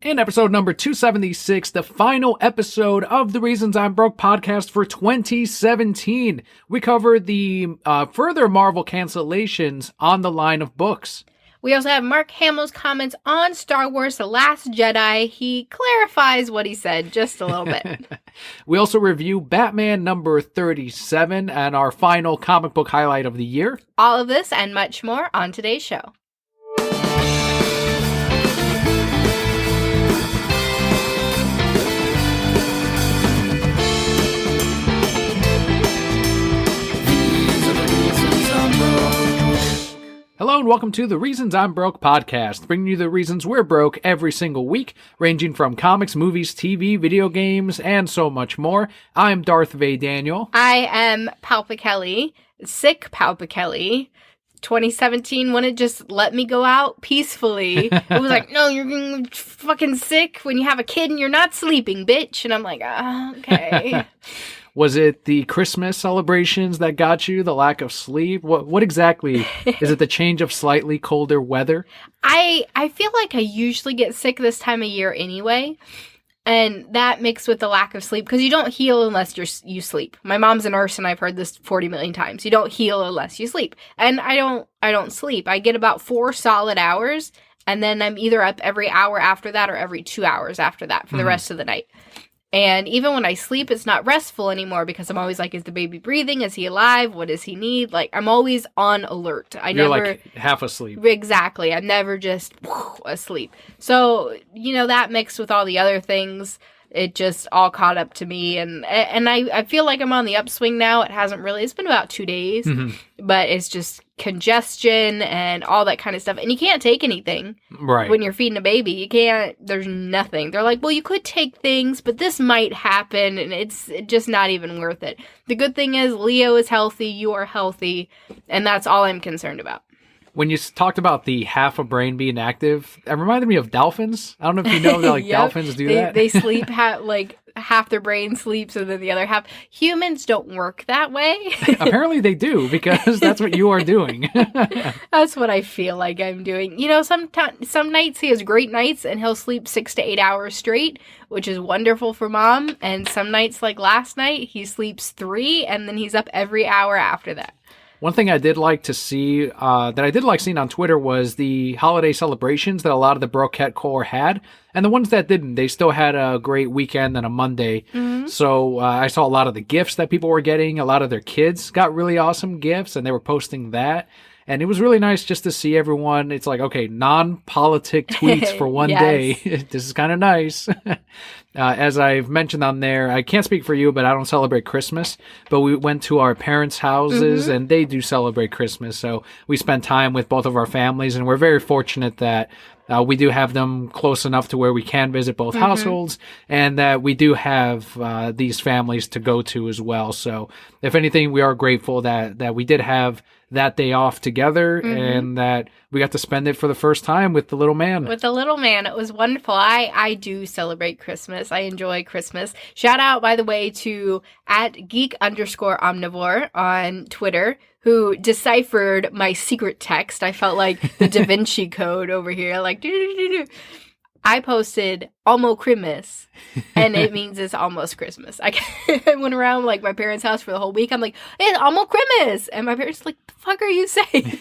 In episode number 276, the final episode of the Reasons I'm Broke podcast for 2017, we cover the further Marvel cancellations on the line of books. We also have Mark Hamill's comments on Star Wars The Last Jedi. He clarifies what he said just a little bit. We also review Batman number 37 and our final comic book highlight of the year. All of this and much more on today's show. Hello and welcome to the Reasons I'm Broke podcast, bringing you the reasons we're broke every single week, ranging from comics, movies, TV, video games, and so much more. I'm Darth Vader Daniel. I am Kelli, sick Kelli. 2017 wouldn't just let me go out peacefully. It was like, no, you're getting fucking sick when you have a kid and you're not sleeping, bitch. And I'm like, okay. Was it the Christmas celebrations that got you, the lack of sleep? What exactly? Is it the change of slightly colder weather? I feel like I usually get sick this time of year anyway. And that mixed with the lack of sleep, because you don't heal unless you sleep. My mom's a nurse, and I've heard this 40 million times. You don't heal unless you sleep. And I don't sleep. I get about 4 solid hours, and then I'm either up every hour after that or every 2 hours after that for the rest of the night. And even when I sleep, it's not restful anymore because I'm always like, is the baby breathing? Is he alive? What does he need? Like, I'm always on alert. You're like half asleep. Exactly. I'm never just asleep. So, that mixed with all the other things, it just all caught up to me. And I feel like I'm on the upswing now. It's been about 2 days, but it's just congestion and all that kind of stuff. And you can't take anything when you're feeding a baby. You can't, there's nothing. They're like, well, you could take things, but this might happen. And it's just not even worth it. The good thing is Leo is healthy. You are healthy. And that's all I'm concerned about. When you talked about the half a brain being active, it reminded me of dolphins. I don't know if you know that dolphins do that. They sleep, half their brain sleeps and then the other half. Humans don't work that way. Apparently they do, because that's what you are doing. That's what I feel like I'm doing. Some nights he has great nights and he'll sleep 6 to 8 hours straight, which is wonderful for mom. And some nights, like last night, he sleeps 3 and then he's up every hour after that. One thing I did like to see, that I did like seeing on Twitter, was the holiday celebrations that a lot of the Broquette Corps had. And the ones that didn't, they still had a great weekend and a Monday. So I saw a lot of the gifts that people were getting. A lot of their kids got really awesome gifts, and they were posting that. And it was really nice just to see everyone. It's like, okay, non-politic tweets for one day. This is kind of nice. As I've mentioned on there, I can't speak for you, but I don't celebrate Christmas. But we went to our parents' houses, and they do celebrate Christmas. So we spent time with both of our families, and we're very fortunate that we do have them close enough to where we can visit both households, and that we do have these families to go to as well. So if anything, we are grateful that we did have that day off together, and that we got to spend it for the first time with the little man. With the little man. It was wonderful. I do celebrate Christmas. I enjoy Christmas. Shout out, by the way, to @geek_omnivore on Twitter, who deciphered my secret text. I felt like the Da Vinci Code over here, like I posted "Almo Christmas," and it means it's almost Christmas. I went around my parents' house for the whole week. I'm like, it's Almo Christmas, and my parents were like, the fuck are you saying?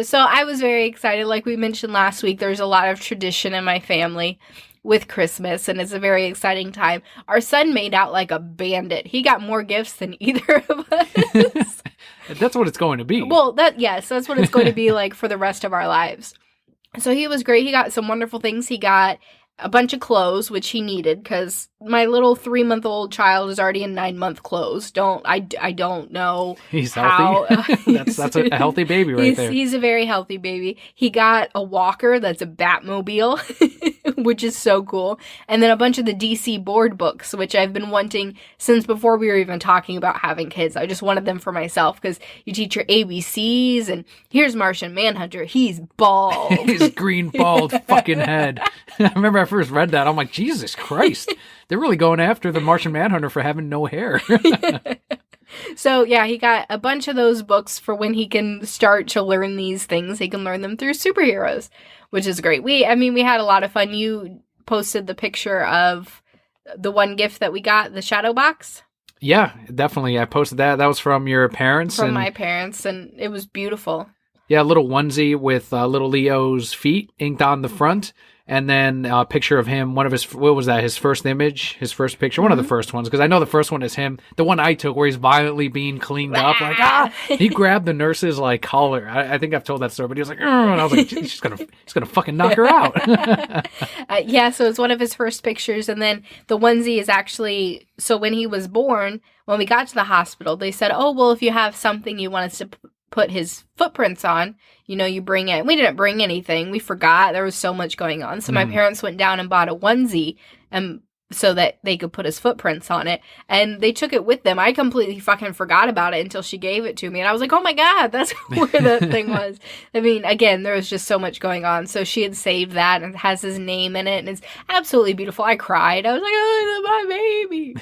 So I was very excited. Like we mentioned last week, there's a lot of tradition in my family with Christmas, and it's a very exciting time. Our son made out like a bandit. He got more gifts than either of us. That's what it's going to be. Well, that's what it's going to be like for the rest of our lives. So he was great. He got some wonderful things. He got a bunch of clothes, which he needed, because my little 3-month-old child is already in 9-month clothes. I don't know. He's how, healthy. That's a healthy baby right there. He's a very healthy baby. He got a walker that's a Batmobile, which is so cool. And then a bunch of the DC board books, which I've been wanting since before we were even talking about having kids. I just wanted them for myself, because you teach your ABCs, and here's Martian Manhunter. He's bald. His green bald fucking head. I remember I first read that. I'm like, Jesus Christ. They're really going after the Martian Manhunter for having no hair. So, yeah, he got a bunch of those books for when he can start to learn these things. He can learn them through superheroes, which is great. We had a lot of fun. You posted the picture of the one gift that we got, the shadow box. Yeah, definitely. I posted that. That was from your parents. From my parents, and it was beautiful. Yeah, a little onesie with little Leo's feet inked on the front. And then a picture of him, one of his, what was that, his first image, his first picture, one of the first ones, because I know the first one is him. The one I took where he's violently being cleaned up, like, he grabbed the nurse's, like, collar. I think I've told that story, but he was like, and I was like, he's gonna fucking knock her out. Yeah, so it's one of his first pictures, and then the onesie is actually, so when he was born, when we got to the hospital, they said, oh, well, if you have something you want us to put his footprints on, you bring it. We didn't bring anything. We forgot. There was so much going on. So my parents went down and bought a onesie so that they could put his footprints on it. And they took it with them. I completely fucking forgot about it until she gave it to me. And I was like, oh my God, that's where that thing was. I mean, again, there was just so much going on. So she had saved that and it has his name in it. And it's absolutely beautiful. I cried. I was like, oh, my baby.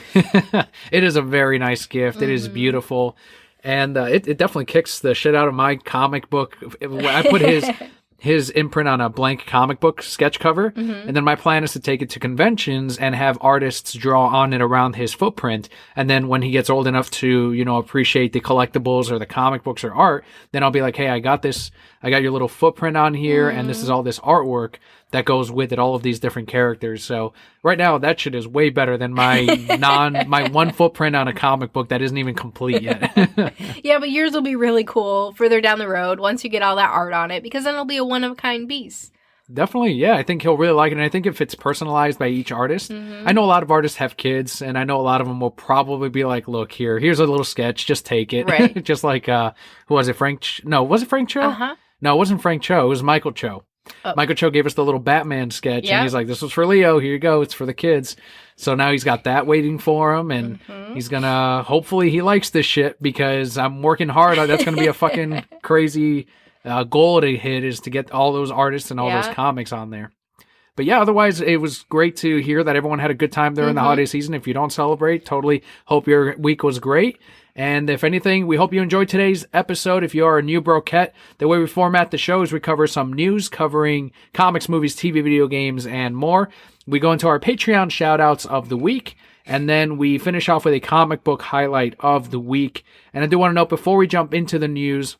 It is a very nice gift. It is beautiful. And it definitely kicks the shit out of my comic book. I put his imprint on a blank comic book sketch cover. And then my plan is to take it to conventions and have artists draw on it around his footprint. And then when he gets old enough to, appreciate the collectibles or the comic books or art, then I'll be like, hey, I got this. I got your little footprint on here. And this is all this artwork that goes with it, all of these different characters. So right now, that shit is way better than my my one footprint on a comic book that isn't even complete yet. Yeah, but yours will be really cool further down the road once you get all that art on it, because then it'll be a one-of-a-kind piece. Definitely, yeah. I think he'll really like it, and I think if it's personalized by each artist, I know a lot of artists have kids, and I know a lot of them will probably be like, look, here's a little sketch, just take it. Right. Just like, who was it, was it Frank Cho? Uh-huh. No, it wasn't Frank Cho, it was Michael Cho. Oh. Michael Cho gave us the little Batman sketch, and he's like, this was for Leo, here you go, it's for the kids. So now he's got that waiting for him, and he's gonna, hopefully he likes this shit, because I'm working hard. That's gonna be a fucking crazy goal to hit, is to get all those artists and all those comics on there. But yeah, otherwise, it was great to hear that everyone had a good time during the holiday season. If you don't celebrate, totally hope your week was great. And if anything, we hope you enjoyed today's episode. If you are a new broquette, the way we format the show is we cover some news covering comics, movies, TV, video games, and more. We go into our Patreon shout-outs of the week, and then we finish off with a comic book highlight of the week. And I do want to note, before we jump into the news,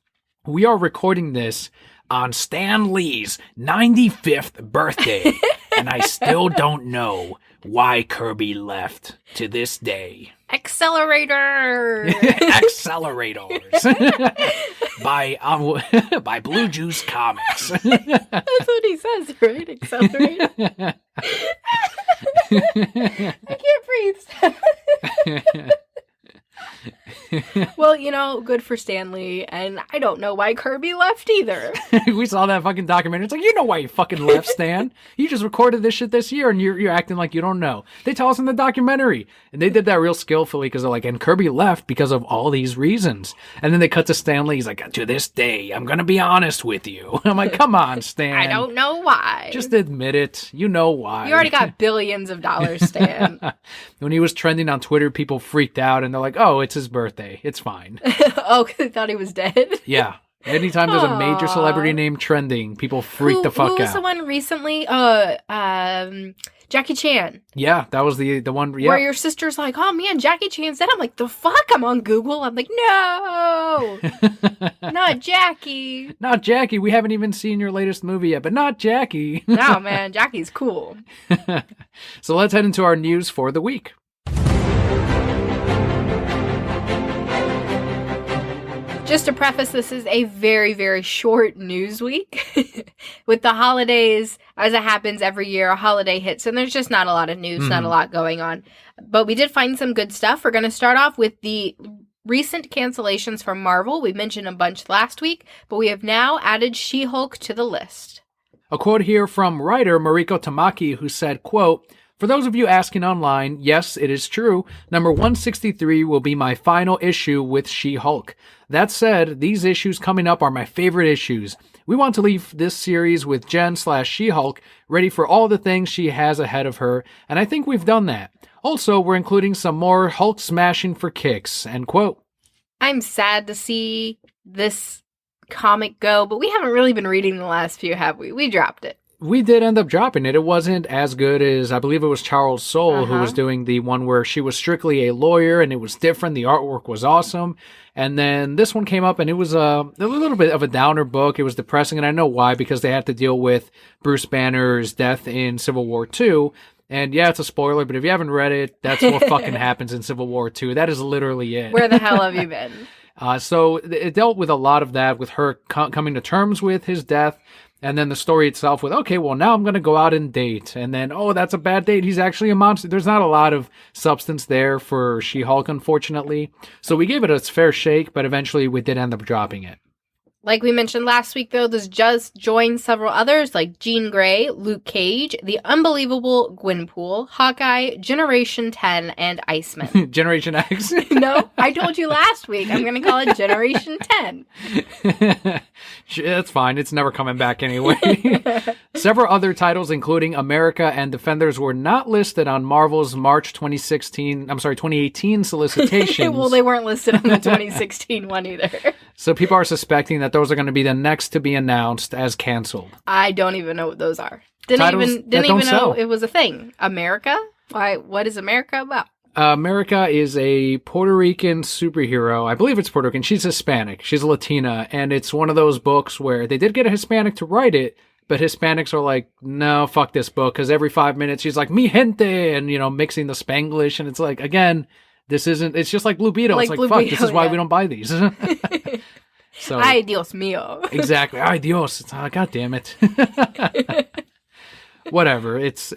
we are recording this on Stan Lee's 95th birthday, and I still don't know why Kirby left to this day. Accelerator! Accelerators. by Blue Juice Comics. That's what he says, right? Accelerator. I can't breathe. Well, good for Stanley, and I don't know why Kirby left either. We saw that fucking documentary. It's like, you know why you fucking left, Stan. You just recorded this shit this year, and you're acting like you don't know. They tell us in the documentary, and they did that real skillfully, because they're like, and Kirby left because of all these reasons. And then they cut to Stanley. He's like, to this day, I'm gonna be honest with you. I'm like, come on, Stan. I don't know why. Just admit it. You know why. You already got billions of dollars, Stan. When he was trending on Twitter, people freaked out, and they're like, oh, it's his birthday. It's fine. Oh, because they thought he was dead? Yeah. Anytime there's a major celebrity name trending, people freak the fuck out. Who was the one recently? Jackie Chan. Yeah, that was the one. Yeah. Where your sister's like, oh man, Jackie Chan's dead. I'm like, the fuck? I'm on Google. I'm like, no, not Jackie. Not Jackie. We haven't even seen your latest movie yet, but not Jackie. No, man, Jackie's cool. So let's head into our news for the week. Just to preface, this is a very, very short news week. With the holidays, as it happens every year, a holiday hits, and there's just not a lot of news, not a lot going on. But we did find some good stuff. We're going to start off with the recent cancellations from Marvel. We mentioned a bunch last week, but we have now added She-Hulk to the list. A quote here from writer Mariko Tamaki, who said, quote, "For those of you asking online, yes, it is true. Number 163 will be my final issue with She-Hulk. That said, these issues coming up are my favorite issues. We want to leave this series with Jen/She-Hulk ready for all the things she has ahead of her, and I think we've done that. Also, we're including some more Hulk smashing for kicks," end quote. I'm sad to see this comic go, but we haven't really been reading the last few, have we? We dropped it. We did end up dropping it. It wasn't as good as, I believe it was Charles Soule who was doing the one where she was strictly a lawyer and it was different. The artwork was awesome. And then this one came up and it was a little bit of a downer book. It was depressing, and I know why, because they had to deal with Bruce Banner's death in Civil War II. And yeah, it's a spoiler, but if you haven't read it, that's what fucking happens in Civil War II. That is literally it. Where the hell have you been? So it dealt with a lot of that, with her coming to terms with his death. And then the story itself with, okay, well, now I'm going to go out and date. And then, oh, that's a bad date. He's actually a monster. There's not a lot of substance there for She-Hulk, unfortunately. So we gave it a fair shake, but eventually we did end up dropping it. Like we mentioned last week, though, this just joined several others like Jean Grey, Luke Cage, The Unbelievable Gwenpool, Hawkeye, Generation 10, and Iceman. Generation X? No, I told you last week. I'm going to call it Generation 10. That's fine. It's never coming back anyway. Several other titles, including America and Defenders, were not listed on Marvel's March 2018 solicitations. Well, they weren't listed on the 2016 one either. So people are suspecting that those are going to be the next to be announced as canceled. I don't even know what those are. Didn't even know it was a thing. America? Why? What is America about? America is a Puerto Rican superhero. I believe it's Puerto Rican. She's Hispanic. She's a Latina. And it's one of those books where they did get a Hispanic to write it, but Hispanics are like, no, fuck this book. Because every 5 minutes she's like, mi gente, and, mixing the Spanglish. And it's like, again, this isn't, it's just like Blue Beetle. It's like, Blue fuck, Beetle, this is why we don't buy these. So, ay, Dios mío. Exactly. Ay, Dios. God damn it. Whatever. It's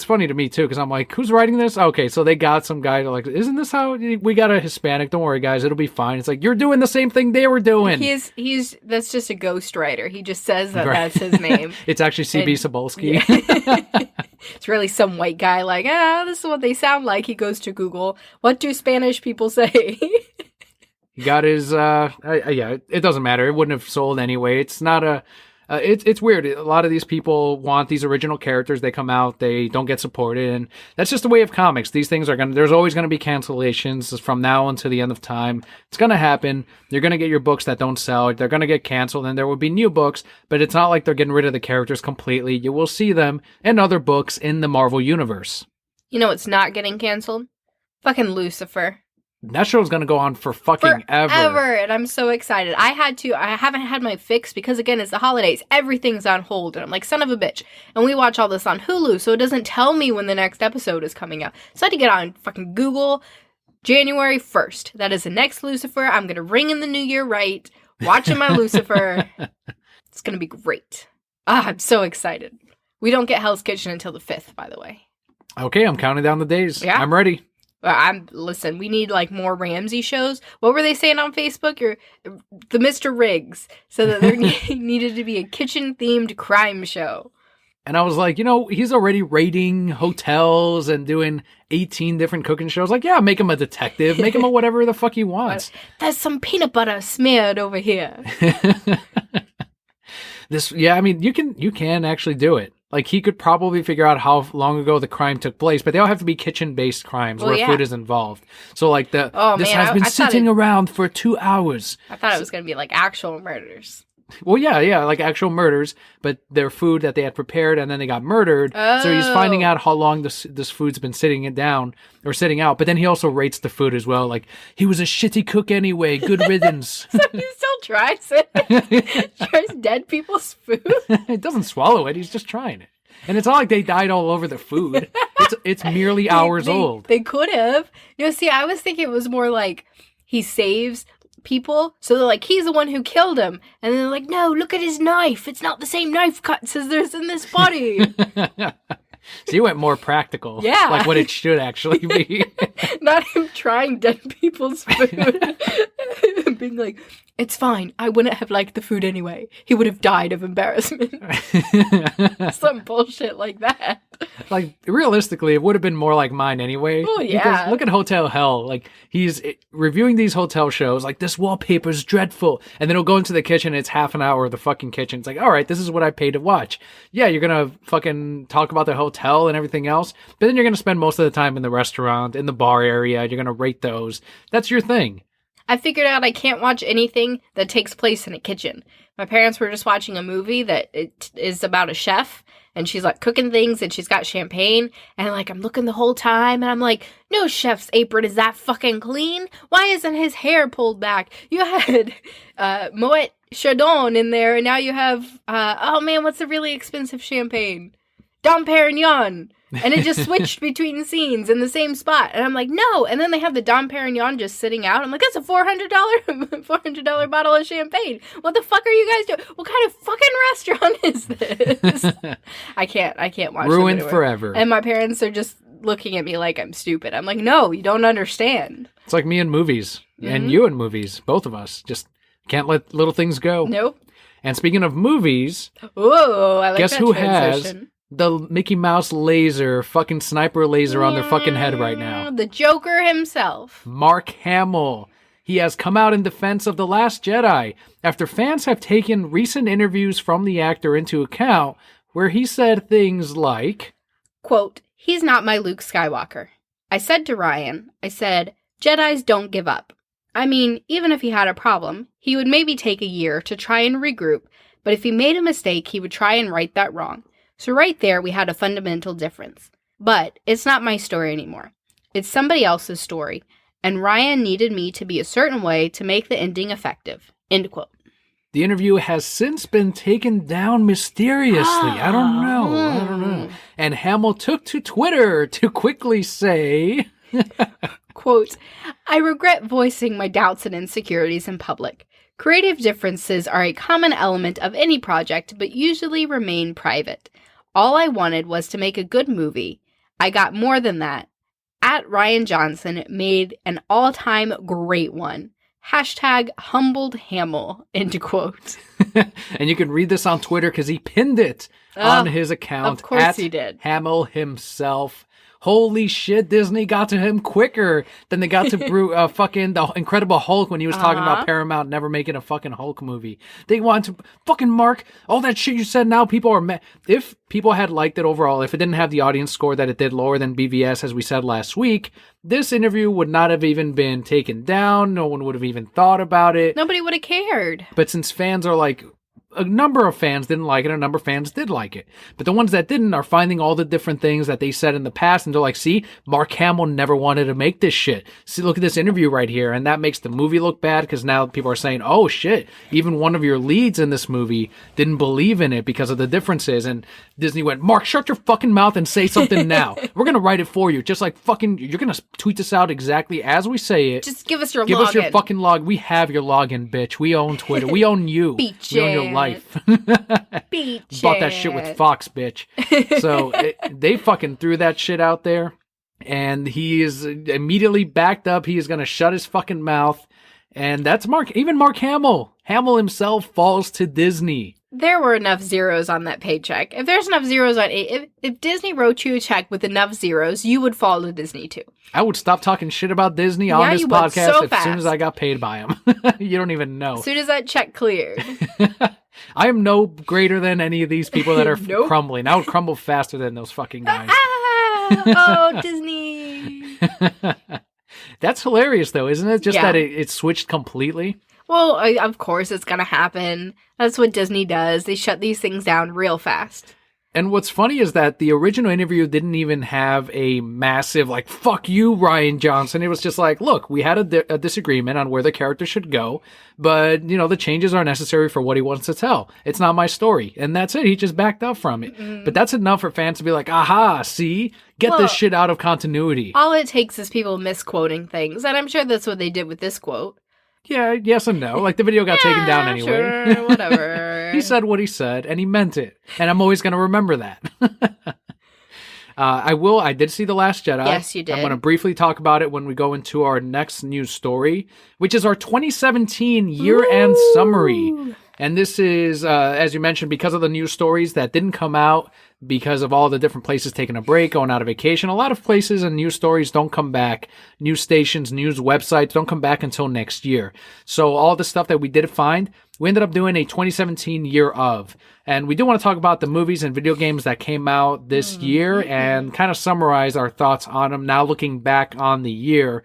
funny to me too, because I'm like, who's writing this? Okay, so they got some guy to like, isn't this how we got a Hispanic? Don't worry, guys, it'll be fine. It's like, you're doing the same thing they were doing. That's just a ghostwriter. He just says that that's his name. It's actually C.B. Cebulski. Yeah. It's really some white guy like, this is what they sound like. He goes to Google. What do Spanish people say? He got his, it doesn't matter. It wouldn't have sold anyway. It's not a, it's weird. A lot of these people want these original characters. They come out, they don't get supported, and that's just the way of comics. These things there's always going to be cancellations from now until the end of time. It's going to happen. You're going to get your books that don't sell. They're going to get canceled, and there will be new books, but it's not like they're getting rid of the characters completely. You will see them in other books in the Marvel Universe. You know what's not getting canceled? Fucking Lucifer. That show's going to go on for fucking ever. And I'm so excited. I haven't had my fix because, again, it's the holidays. Everything's on hold. And I'm like, son of a bitch. And we watch all this on Hulu, so it doesn't tell me when the next episode is coming out. So I had to get on fucking Google. January 1st. That is the next Lucifer. I'm going to ring in the new year right. Watching my Lucifer. It's going to be great. I'm so excited. We don't get Hell's Kitchen until the 5th, by the way. Okay, I'm counting down the days. Yeah. I'm ready. Listen, we need like more Ramsey shows. What were they saying on Facebook? The Mr. Riggs. So that there needed to be a kitchen themed crime show. And I was like, he's already raiding hotels and doing 18 different cooking shows. Like, yeah, make him a detective. Make him a whatever the fuck he wants. There's some peanut butter smeared over here. You can actually do it. Like, he could probably figure out how long ago the crime took place, but they all have to be kitchen-based crimes where food is involved. So, like, this has been sitting around for 2 hours. I thought it was going to be, like, actual murders. Well, yeah, like actual murders, but their food that they had prepared, and then they got murdered. Oh. So he's finding out how long this food's been sitting out. But then he also rates the food as well. Like, he was a shitty cook anyway. Good riddance. So he still tries it. Tries dead people's food. It doesn't swallow it. He's just trying it. And it's not like they died all over the food. It's merely hours old. They could have. See, I was thinking it was more like he saves people, so they're like, he's the one who killed him, and then they're like, no, look at his knife, it's not the same knife cuts as there's in this body. So you went more practical. Yeah, like what it should actually be. Not him trying dead people's food. Being like, it's fine, I wouldn't have liked the food anyway, he would have died of embarrassment. Some bullshit like that. Like, realistically, it would have been more like mine anyway. Oh, yeah. Because look at Hotel Hell. Like, he's reviewing these hotel shows, like, this wallpaper's dreadful. And then he'll go into the kitchen, and it's half an hour of the fucking kitchen. It's like, all right, this is what I paid to watch. Yeah, you're going to fucking talk about the hotel and everything else, but then you're going to spend most of the time in the restaurant, in the bar area. You're going to rate those. That's your thing. I figured out I can't watch anything that takes place in a kitchen. My parents were just watching a movie that it is about a chef, and she's like cooking things, and she's got champagne, and like I'm looking the whole time, and I'm like, no chef's apron is that fucking clean. Why isn't his hair pulled back? You had Moet Chardon in there, and now you have oh man, what's the really expensive champagne? Dom Perignon. And it just switched between scenes in the same spot. And I'm like, no. And then they have the Dom Perignon just sitting out. I'm like, that's a $400 bottle of champagne. What the fuck are you guys doing? What kind of fucking restaurant is this? I can't watch Ruined forever. And my parents are just looking at me like I'm stupid. I'm like, no, you don't understand. It's like me in movies. And you in movies. Both of us. Just can't let little things go. Nope. And speaking of movies. Ooh, I like guess that who transition. has the Mickey Mouse laser, fucking sniper laser on their fucking head right now? The Joker himself. Mark Hamill. He has come out in defense of The Last Jedi after fans have taken recent interviews from the actor into account where he said things like, quote, he's not my Luke Skywalker. I said to Ryan, Jedis don't give up. I mean, even if he had a problem, he would maybe take a year to try and regroup, but if he made a mistake, he would try and right that wrong. So right there, we had a fundamental difference. But it's not my story anymore. It's somebody else's story, and Ryan needed me to be a certain way to make the ending effective. End quote. The interview has since been taken down mysteriously. I don't know. And Hamill took to Twitter to quickly say, quote, I regret voicing my doubts and insecurities in public. Creative differences are a common element of any project, but usually remain private. All I wanted was to make a good movie. I got more than that. @Ryan Johnson made an all-time great one. #humbled Hamill, end quote. And you can read this on Twitter because he pinned it on his account. Of course he did. Hamill himself. Holy shit, Disney got to him quicker than they got to fucking the Incredible Hulk when he was talking about Paramount never making a fucking Hulk movie. They want to fucking Mark, all that shit you said, now people are mad. If people had liked it overall, if it didn't have the audience score that it did lower than BVS, as we said last week, this interview would not have even been taken down. No one would have even thought about it. Nobody would have cared. But since fans are like, a number of fans didn't like it, a number of fans did like it. But the ones that didn't are finding all the different things that they said in the past, and they're like, see, Mark Hamill never wanted to make this shit. See, look at this interview right here, and that makes the movie look bad, because now people are saying, oh shit, even one of your leads in this movie didn't believe in it because of the differences, and Disney went, Mark, shut your fucking mouth and say something now. We're gonna write it for you, just like fucking, you're gonna tweet this out exactly as we say it. Just give us your login. Give us your fucking log. We have your login, bitch. We own Twitter. We own you. We own your life. Bought that shit with Fox, bitch. So they fucking threw that shit out there, and he is immediately backed up. He is going to shut his fucking mouth, and that's Mark. Even Mark Hamill. Hamill himself falls to Disney. There were enough zeros on that paycheck. If there's enough zeros on it, if Disney wrote you a check with enough zeros, you would fall to Disney too. I would stop talking shit about Disney on this podcast as soon as I got paid by them. You don't even know. As soon as that check cleared. I am no greater than any of these people that are crumbling. I would crumble faster than those fucking guys. Oh, Disney. That's hilarious, though, isn't it? Just that it switched completely. Well, of course it's going to happen. That's what Disney does. They shut these things down real fast. And what's funny is that the original interview didn't even have a massive, like, fuck you, Ryan Johnson. It was just like, look, we had a disagreement on where the character should go, but, you know, the changes are necessary for what he wants to tell. It's not my story. And that's it. He just backed up from it. Mm-hmm. But that's enough for fans to be like, aha, see? Get this shit out of continuity. All it takes is people misquoting things. And I'm sure that's what they did with this quote. Yeah, yes and no. Like, the video got taken down anyway. Sure, whatever. He said what he said, and he meant it. And I'm always going to remember that. I did see The Last Jedi. Yes, you did. I'm going to briefly talk about it when we go into our next news story, which is our 2017 year-end summary. And this is, as you mentioned, because of the news stories that didn't come out, because of all the different places taking a break, going out of vacation. A lot of places and news stories don't come back. News stations, news websites don't come back until next year. So all the stuff that we did find, we ended up doing a 2017 year of. And we do want to talk about the movies and video games that came out this year and kind of summarize our thoughts on them now looking back on the year.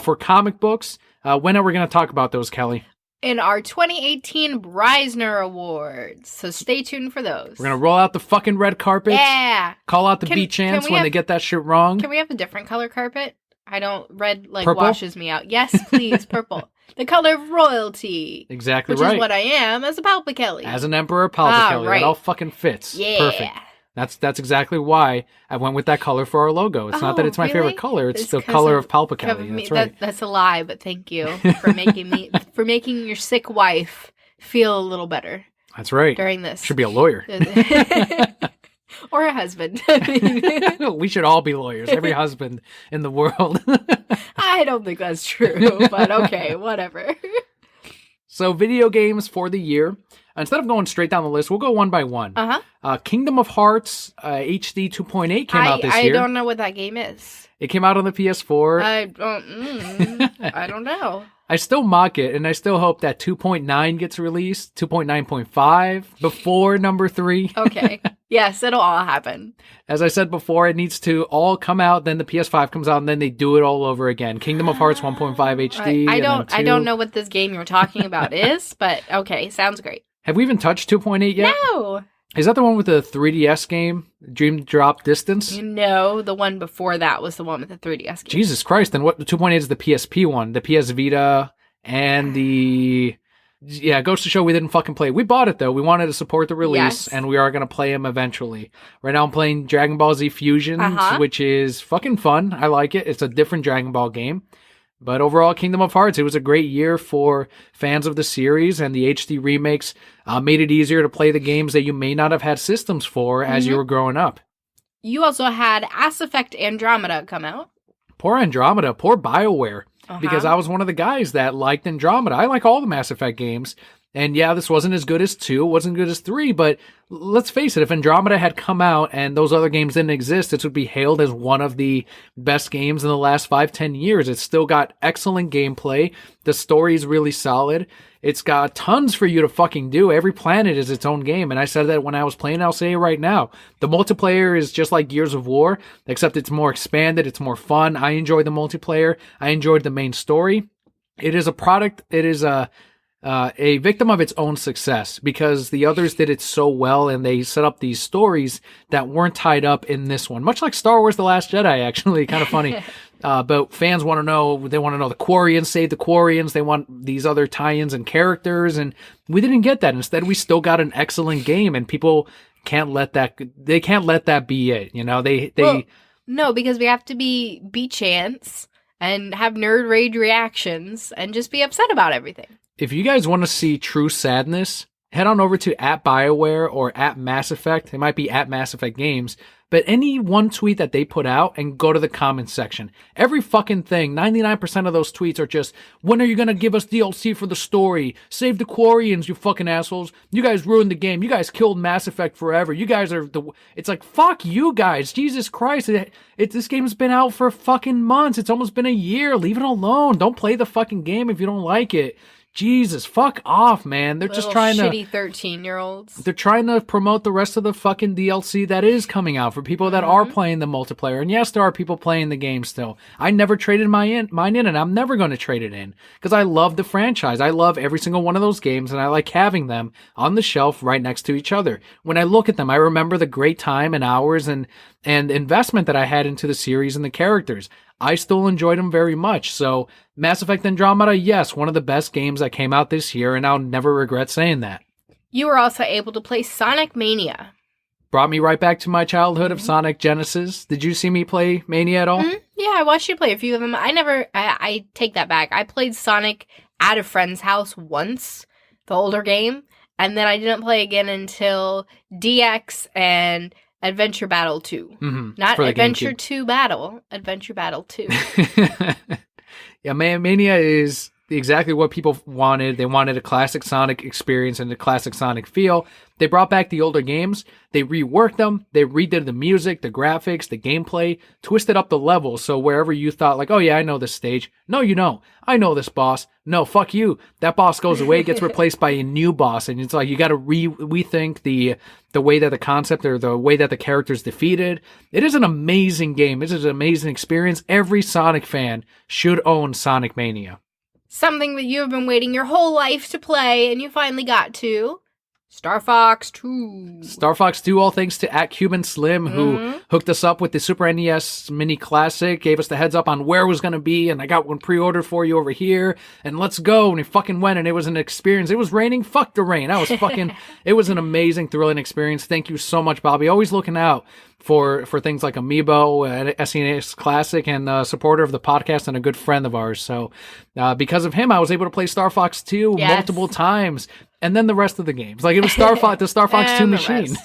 For comic books, when are we going to talk about those, Kelly? In our 2018 Breisner Awards. So stay tuned for those. We're going to roll out the fucking red carpet. Yeah. Call out the B-Chance when they get that shit wrong. Can we have a different color carpet? Red, purple? washes me out. Yes, please, purple. The color of royalty. Exactly which right. Which is what I am as a Kelli. As an Emperor Kelli. Right. It all fucking fits. Yeah. Perfect. That's exactly why I went with that color for our logo. It's not that it's my favorite color. It's the color of Kelli. That's right. That's a lie, but thank you for making your sick wife feel a little better. That's right. During this. Should be a lawyer. Or a husband. We should all be lawyers. Every husband in the world. I don't think that's true, but okay, whatever. So video games for the year. Instead of going straight down the list, we'll go one by one. Kingdom of Hearts HD 2.8 came out this year. I don't know what that game is. It came out on the PS4. I don't know. I still mock it, and I still hope that 2.9 gets released, 2.9.5, before number 3. Okay. Yes, it'll all happen. As I said before, it needs to all come out, then the PS5 comes out, and then they do it all over again. Kingdom of Hearts 1.5 HD. I don't know what this game you're talking about is, but okay, sounds great. Have we even touched 2.8 yet? No. Is that the one with the 3DS game, Dream Drop Distance? No, the one before that was the one with the 3DS game. Jesus Christ, then what? The 2.8 is the PSP one, the PS Vita, and the... Yeah, it goes to show we didn't fucking play. We bought it, though. We wanted to support the release, and we are going to play them eventually. Right now I'm playing Dragon Ball Z Fusions, which is fucking fun. I like it. It's a different Dragon Ball game. But overall, Kingdom of Hearts, it was a great year for fans of the series, and the HD remakes made it easier to play the games that you may not have had systems for as you were growing up. You also had Mass Effect Andromeda come out. Poor Andromeda, poor BioWare, because I was one of the guys that liked Andromeda. I like all the Mass Effect games. And yeah, this wasn't as good as 2, it wasn't good as 3, but let's face it, if Andromeda had come out and those other games didn't exist, it would be hailed as one of the best games in the last 5-10 years. It's still got excellent gameplay. The story is really solid. It's got tons for you to fucking do. Every planet is its own game. And I said that when I was playing, I'll say it right now. The multiplayer is just like Gears of War, except it's more expanded, it's more fun. I enjoyed the multiplayer. I enjoyed the main story. It is a product, it is a victim of its own success because the others did it so well and they set up these stories that weren't tied up in this one. Much like Star Wars The Last Jedi, actually. Kind of funny. But fans want to know, they want to know the Quarians, save the Quarians. They want these other tie-ins and characters, and we didn't get that. Instead, we still got an excellent game, and people can't let that be it. You know, no, because we have to be B-Chance and have nerd rage reactions and just be upset about everything. If you guys want to see true sadness, head on over to @BioWare or @Mass Effect. It might be @Mass Effect Games. But any one tweet that they put out and go to the comments section. Every fucking thing, 99% of those tweets are just, when are you going to give us DLC for the story? Save the Quarians, you fucking assholes. You guys ruined the game. You guys killed Mass Effect forever. You guys are It's like, fuck you guys. Jesus Christ. This game's been out for fucking months. It's almost been a year. Leave it alone. Don't play the fucking game if you don't like it. Jesus, fuck off, man. They're just trying to... shitty 13-year-olds. They're trying to promote the rest of the fucking DLC that is coming out for people that are playing the multiplayer. And yes, there are people playing the game still. I never traded mine in, and I'm never going to trade it in. Because I love the franchise. I love every single one of those games, and I like having them on the shelf right next to each other. When I look at them, I remember the great time and hours and investment that I had into the series and the characters. I still enjoyed them very much. So Mass Effect Andromeda, yes, one of the best games that came out this year, and I'll never regret saying that. You were also able to play Sonic Mania. Brought me right back to my childhood of Sonic Genesis. Did you see me play Mania at all? Yeah, I watched you play a few of them. I take that back. I played Sonic at a friend's house once, the older game, and then I didn't play again until DX and Adventure Battle 2. Not Adventure 2 Battle. Adventure Battle 2. Yeah, Mania is exactly what people wanted. They wanted a classic Sonic experience and a classic Sonic feel. They brought back the older games. They reworked them. They redid the music, the graphics, the gameplay, twisted up the levels. So wherever you thought like, oh yeah, I know this stage. No, you don't. I know this boss. No, fuck you. That boss goes away, gets replaced by a new boss. And it's like, you got to rethink the way that the concept or the way that the character's defeated. It is an amazing game. It is an amazing experience. Every Sonic fan should own Sonic Mania. Something that you have been waiting your whole life to play, and you finally got to. Star Fox 2. Star Fox 2, all thanks to @CubanSlim, who hooked us up with the Super NES Mini Classic, gave us the heads up on where it was going to be, and I got one pre-ordered for you over here, and let's go, and we fucking went, and it was an experience. It was raining, fuck the rain. I was fucking, it was an amazing, thrilling experience. Thank you so much, Bobby. Always looking out for things like Amiibo, SNES Classic, and a supporter of the podcast and a good friend of ours. So because of him, I was able to play Star Fox 2 multiple times. And then the rest of the games. Like, it was the Star Fox 2 machine.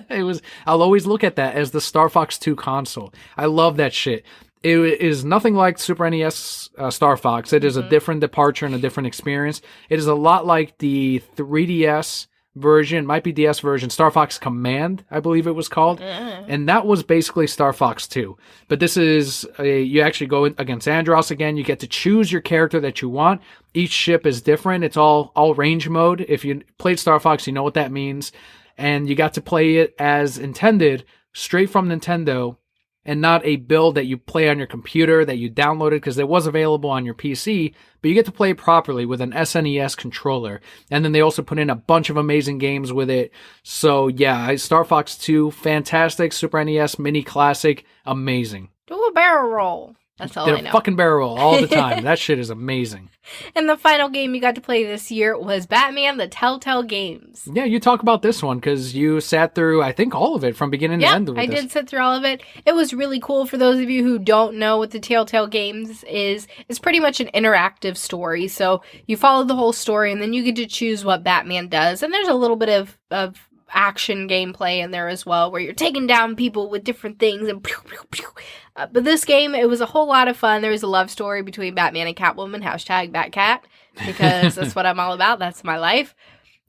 It was, I'll always look at that as the Star Fox 2 console. I love that shit. It is nothing like Super NES Star Fox. It is a different departure and a different experience. It is a lot like the 3DS version, might be DS version, Star Fox Command, I believe it was called. And that was basically Star Fox 2. But this is, you actually go against Andros again. You get to choose your character that you want. Each ship is different. It's all range mode. If you played Star Fox, you know what that means. And you got to play it as intended, straight from Nintendo, and not a build that you play on your computer that you downloaded because it was available on your PC, but you get to play it properly with an SNES controller. And then they also put in a bunch of amazing games with it. So yeah, Star Fox 2, fantastic. Super NES Mini Classic, amazing. Do a barrel roll. That's all I know. Fucking barrel roll all the time. That shit is amazing. And the final game you got to play this year was Batman: The Telltale Games. Yeah, you talk about this one because you sat through, I think, all of it from beginning to end. Yeah, I did sit through all of it. It was really cool. For those of you who don't know what the Telltale Games is, it's pretty much an interactive story. So you follow the whole story, and then you get to choose what Batman does. And there's a little bit of action gameplay in there as well, where you're taking down people with different things and pew, pew, pew. But this game, it was a whole lot of fun. There was a love story between Batman and Catwoman, #Batcat, because that's what I'm all about. That's my life.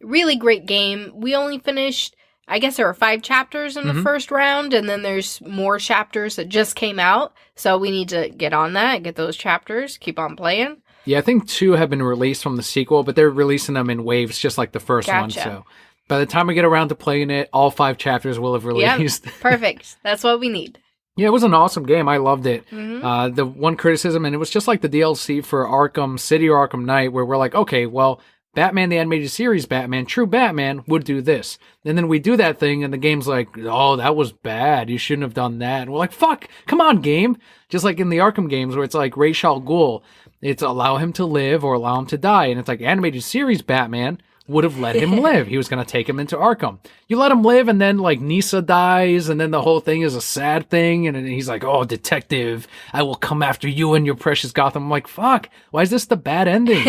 Really great game. We only finished, I guess there were 5 chapters in the first round, and then there's more chapters that just came out. So we need to get on that, get those chapters, keep on playing. Yeah, I think 2 have been released from the sequel, but they're releasing them in waves, just like the first one. So by the time we get around to playing it, all 5 chapters will have released. Yep, perfect. That's what we need. Yeah, it was an awesome game. I loved it. The one criticism, and it was just like the DLC for Arkham City or Arkham Knight, where we're like, okay, well, Batman the Animated Series Batman, true Batman, would do this. And then we do that thing, and the game's like, oh, that was bad. You shouldn't have done that. And we're like, fuck, come on, game. Just like in the Arkham games, where it's like Ra's al Ghul, it's allow him to live or allow him to die. And it's like Animated Series Batman would have let him live. He was going to take him into Arkham. You let him live, and then like Nisa dies, and then the whole thing is a sad thing, and then he's like, oh, detective, I will come after you and your precious Gotham. I'm like, fuck, why is this the bad ending?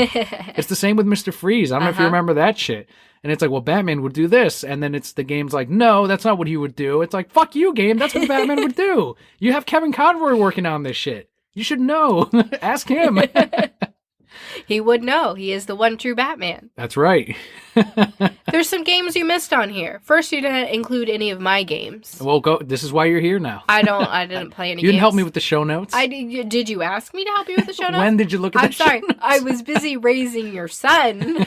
It's the same with Mr. Freeze. I don't know if you remember that shit. And it's like, well, Batman would do this, and then it's the game's like, no, that's not what he would do. It's like, fuck you, game, that's what Batman would do. You have Kevin Conroy working on this shit. You should know. Ask him. He would know. He is the one true Batman. That's right. There's some games you missed on here. First, you didn't include any of my games. Well, go. This is why you're here now. I didn't play any games. You didn't help me with the show notes? Did you ask me to help you with the show notes? When did you look at the show notes? I was busy raising your son.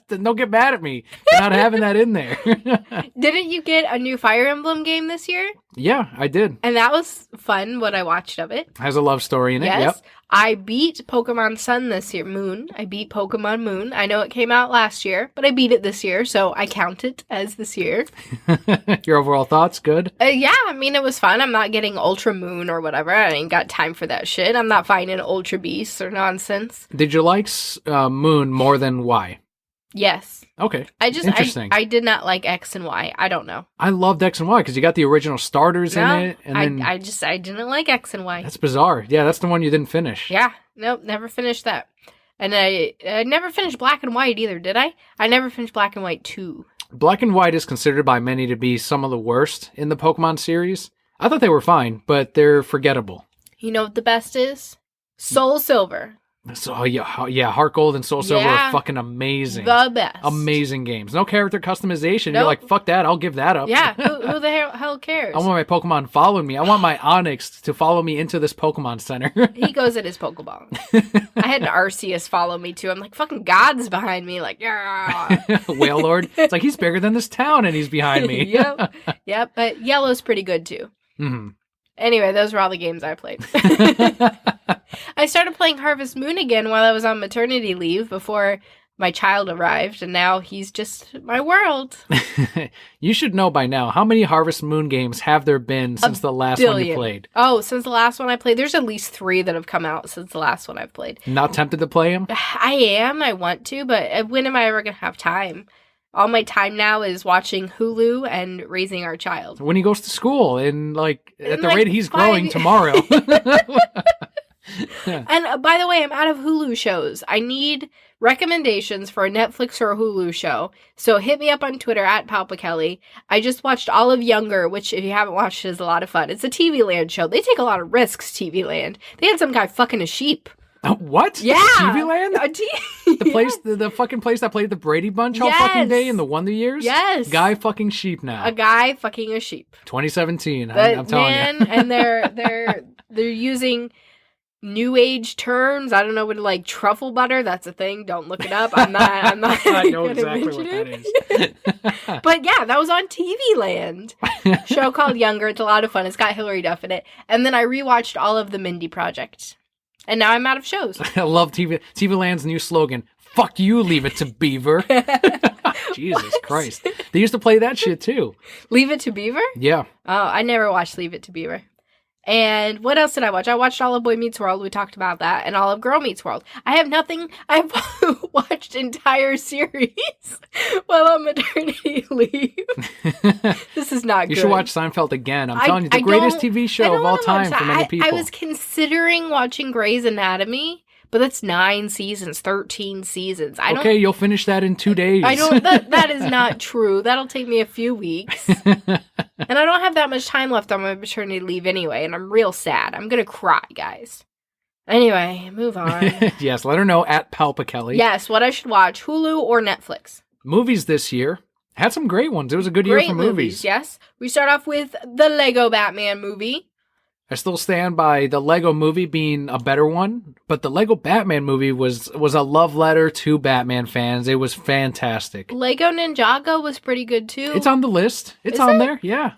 Don't get mad at me for not having that in there. Didn't you get a new Fire Emblem game this year? Yeah, I did. And that was fun, what I watched of it. Has a love story in it, yes. Yep. I beat Pokemon Sun this year. I beat Pokemon Moon. I know it came out last year, but I beat it this year, so I count it as this year. Your overall thoughts? Good? Yeah, I mean, it was fun. I'm not getting Ultra Moon or whatever. I ain't got time for that shit. I'm not fighting Ultra Beasts or nonsense. Did you like Moon more than Y? Yes. Okay. Interesting. I did not like X and Y. I don't know. I loved X and Y because you got the original starters in it. And then I didn't like X and Y. That's bizarre. Yeah, that's the one you didn't finish. Yeah. Nope, never finished that. And I never finished Black and White either, did I? I never finished Black and White 2. Black and White is considered by many to be some of the worst in the Pokemon series. I thought they were fine, but they're forgettable. You know what the best is? Soul Silver. So yeah, Heart Gold and Soul Silver are fucking amazing. The best. Amazing games. No character customization. Nope. You're like, fuck that, I'll give that up. Yeah, who the hell cares? I want my Pokemon following me. I want my Onix to follow me into this Pokemon Center. He goes at his Pokeball. I had an Arceus follow me too. I'm like, fucking God's behind me. Like, yeah. Whale Lord. It's like, he's bigger than this town and he's behind me. Yep. But Yellow's pretty good too. Mm-hmm. Anyway, those were all the games I played. I started playing Harvest Moon again while I was on maternity leave before my child arrived, and now he's just my world. You should know by now, how many Harvest Moon games have there been since the last one you played? Oh, since the last one I played? There's at least 3 that have come out since the last one I've played. Not tempted to play them? I am. I want to, but when am I ever going to have time? All my time now is watching Hulu and raising our child. When he goes to school, and at the rate he's growing tomorrow. And by the way, I'm out of Hulu shows. I need recommendations for a Netflix or a Hulu show. So hit me up on Twitter at Kelli. I just watched all of Younger, which if you haven't watched is a lot of fun. It's a TV Land show. They take a lot of risks, TV Land. They had some guy fucking a sheep. What? Yeah. TV Land? The place, the fucking place that played the Brady Bunch all fucking day in the Wonder Years? Yes. Guy fucking sheep now. A guy fucking a sheep. 2017, I'm telling you. And they're using new age terms. I don't know what, like truffle butter. That's a thing. Don't look it up. I'm not. I know exactly what that is. But yeah, that was on TV Land. Show called Younger. It's a lot of fun. It's got Hilary Duff in it. And then I rewatched all of the Mindy Project. And now I'm out of shows. I love TV Land's new slogan. Fuck you, Leave It to Beaver. Jesus Christ. They used to play that shit too. Leave It to Beaver? Yeah. Oh, I never watched Leave It to Beaver. And what else did I watch? I watched all of Boy Meets World. We talked about that. And all of Girl Meets World. I have nothing. I've watched entire series while on maternity leave. This is not good. You should watch Seinfeld again. I'm telling you, the greatest TV show of all time for many people. I was considering watching Grey's Anatomy, but that's 9 seasons, 13 seasons. Okay, you'll finish that in 2 days. I don't. That is not true. That'll take me a few weeks. And I don't have that much time left on my maternity leave anyway, and I'm real sad. I'm gonna cry, guys. Anyway, move on. Yes, let her know at Kelli. Yes, what I should watch, Hulu or Netflix. Movies this year had some great ones. It was a good year for movies. Yes, we start off with the Lego Batman movie. I still stand by the Lego movie being a better one, but the Lego Batman movie was a love letter to Batman fans. It was fantastic. Lego Ninjago was pretty good too. It's on the list. It's on there. Yeah.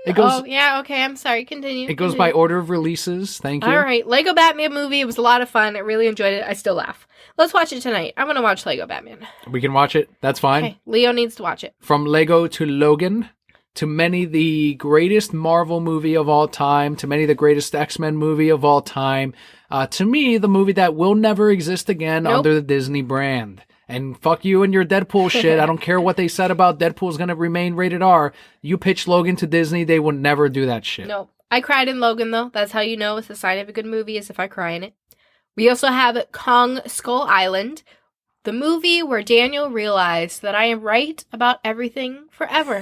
It goes. Oh, yeah, okay. I'm sorry. Continue. It goes by order of releases. Thank you. All right. Lego Batman movie. It was a lot of fun. I really enjoyed it. I still laugh. Let's watch it tonight. I'm going to watch Lego Batman. We can watch it. That's fine. Okay. Leo needs to watch it. From Lego to Logan, to many the greatest Marvel movie of all time, to many the greatest X-Men movie of all time, to me, the movie that will never exist again under the Disney brand. And fuck you and your Deadpool shit. I don't care what they said about Deadpool's going to remain rated R. You pitch Logan to Disney, they would never do that shit. No. I cried in Logan, though. That's how you know it's a sign of a good movie, is if I cry in it. We also have Kong Skull Island, the movie where Daniel realized that I am right about everything forever.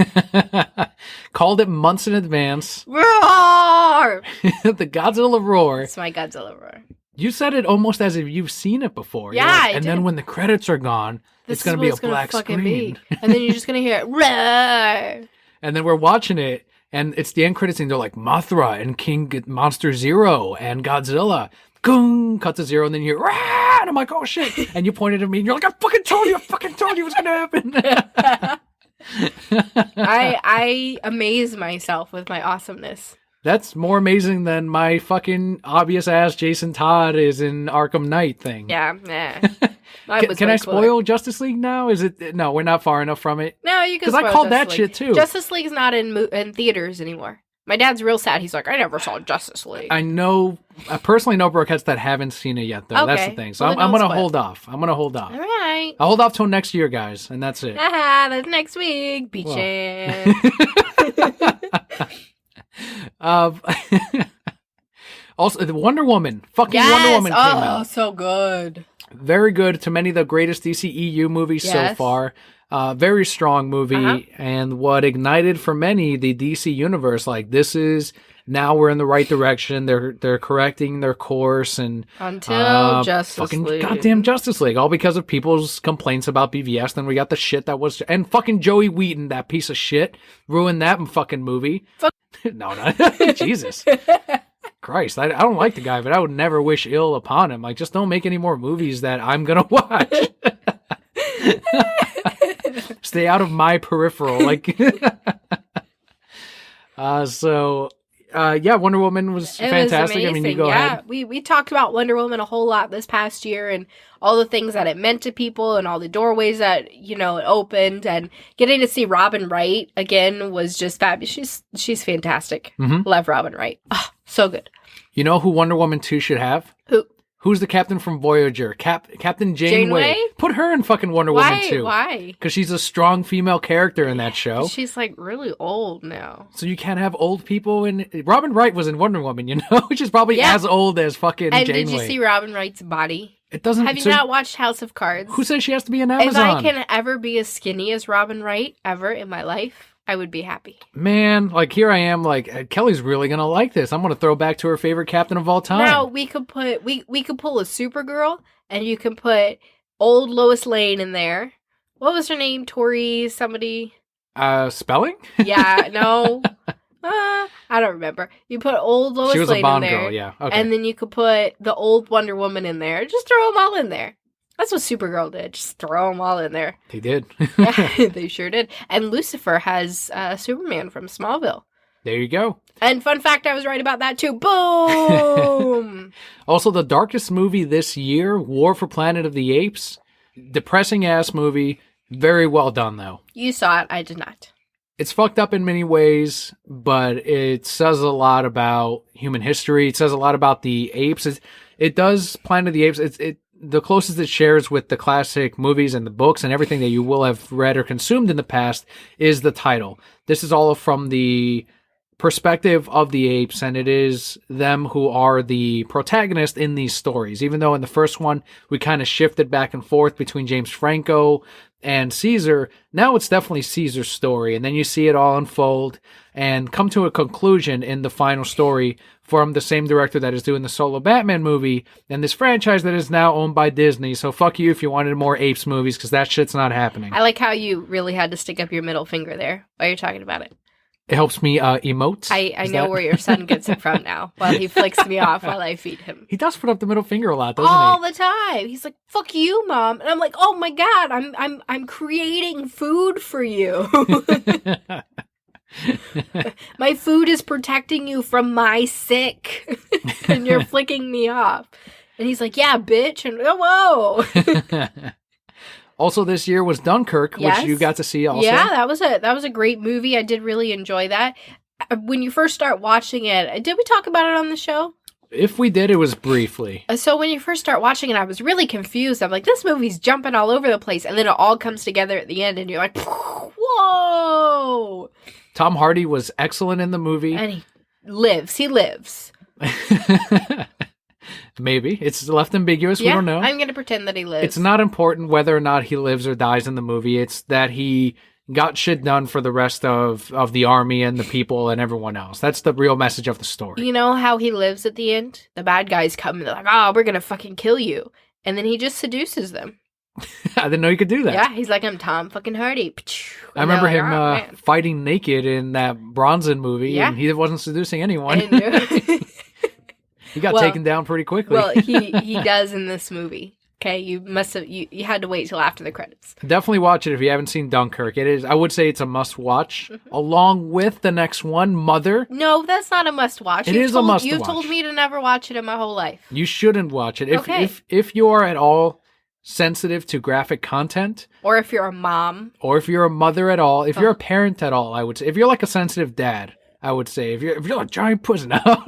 Called it months in advance. Roar! The Godzilla roar. It's my Godzilla roar. You said it almost as if you've seen it before. Yeah, like, I and did. then when the credits are gone, it's going to be a black screen. And then you're just going to hear it. Roar! And then we're watching it, and it's the end credits scene. They're like, Mothra and King Monster Zero and Godzilla. Goong! Cut to zero, and then you hear, Rah! And I'm like, oh shit. And you pointed at me, and you're like, I fucking told you what's going to happen. I amaze myself with my awesomeness. That's more amazing than my fucking obvious ass Jason Todd is in Arkham Knight thing. Yeah, Can I spoil Justice League now? Is it? No, we're not far enough from it. No, you can. Because I called that shit too. Justice League's not in theaters anymore. My dad's real sad. He's like, I never saw Justice League. I know. I personally know Brokeheads that haven't seen it yet, though. Okay. That's the thing. So I'm going to hold off. All right. I'll hold off till next year, guys, and that's it. That's next week. Beaches. Also, the Wonder Woman. Wonder Woman came out. Oh, so good. Very good. To many of the greatest DCEU movies so far. Very strong movie. And what ignited for many the DC universe, like, this is now we're in the right direction. They're correcting their course and until Justice League. Goddamn Justice League, all because of people's complaints about BVS. Then we got the shit that was, and fucking Joey Wheaton, that piece of shit, ruined that fucking movie. No, Jesus Christ, I don't like the guy, but I would never wish ill upon him. Like, just don't make any more movies that I'm gonna watch. Stay out of my peripheral. Like, Wonder Woman was fantastic. I mean, you go ahead. We talked about Wonder Woman a whole lot this past year and all the things that it meant to people and all the doorways that, it opened, and getting to see Robin Wright again was just fabulous. She's fantastic. Mm-hmm. Love Robin Wright. Oh, so good. You know who Wonder Woman 2 should have? Who? Who's the captain from Voyager? Captain Janeway. Put her in fucking Wonder Woman 2. Why? Because she's a strong female character in that show. She's like really old now. So you can't have old people in... Robin Wright was in Wonder Woman, which is probably as old as fucking Janeway. And did you see Robin Wright's body? It doesn't... Have you not watched House of Cards? Who says she has to be an Amazon? If I can ever be as skinny as Robin Wright ever in my life, I would be happy. Man, like, here I am, like, Kelly's really gonna like this. I'm gonna throw back to her favorite captain of all time. Now, we could pull a Supergirl, and you can put old Lois Lane in there. What was her name? Tori somebody? Spelling? Yeah, no. I don't remember. You put old Lois Lane in there. She was a Bond girl, yeah. Okay. And then you could put the old Wonder Woman in there. Just throw them all in there. That's what Supergirl did. Just throw them all in there. They did. Yeah, they sure did. And Lucifer has Superman from Smallville. There you go. And fun fact, I was right about that too. Boom! Also, the darkest movie this year, War for Planet of the Apes. Depressing-ass movie. Very well done, though. You saw it. I did not. It's fucked up in many ways, but it says a lot about human history. It says a lot about the apes. It does Planet of the Apes. The closest it shares with the classic movies and the books and everything that you will have read or consumed in the past is the title. This is all from the perspective of the apes, and it is them who are the protagonist in these stories. Even though in the first one, we kind of shifted back and forth between James Franco and Caesar, now it's definitely Caesar's story. And then you see it all unfold and come to a conclusion in the final story from the same director that is doing the solo Batman movie and this franchise that is now owned by Disney. So fuck you if you wanted more Apes movies, because that shit's not happening. I like how you really had to stick up your middle finger there while you're talking about it. It helps me emote. I know where your son gets it from now, while he flicks me off while I feed him. He does put up the middle finger a lot, doesn't all he? All the time. He's like, "Fuck you, Mom," and I'm like, "Oh my God, I'm creating food for you. My food is protecting you from my sick, and you're flicking me off." And he's like, "Yeah, bitch," and whoa. Also, this year was Dunkirk, which you got to see also. Yeah, that was a great movie. I did really enjoy that. When you first start watching it, did we talk about it on the show? If we did, it was briefly. So when you first start watching it, I was really confused. I'm like, this movie's jumping all over the place. And then it all comes together at the end, and you're like, whoa! Tom Hardy was excellent in the movie. And he lives. Maybe. It's left ambiguous. We don't know. I'm going to pretend that he lives. It's not important whether or not he lives or dies in the movie. It's that he got shit done for the rest of the army and the people and everyone else. That's the real message of the story. You know how he lives at the end? The bad guys come and they're like, "Oh, we're going to fucking kill you." And then he just seduces them. I didn't know you could do that. Yeah, he's like, "I'm Tom fucking Hardy." I remember him fighting naked in that Bronson movie, and he wasn't seducing anyone. He got taken down pretty quickly. Well, he does in this movie. Okay, you had to wait till after the credits. Definitely watch it if you haven't seen Dunkirk. It is, I would say, it's a must watch, along with the next one, Mother. No, that's not a must watch. It is a must watch. You've told me to never watch it in my whole life. You shouldn't watch it if you are at all sensitive to graphic content, or if you're a mom, or if you're a mother at all, if you're a parent at all. I would say if you're like a sensitive dad, I would say if you're a giant pussy now.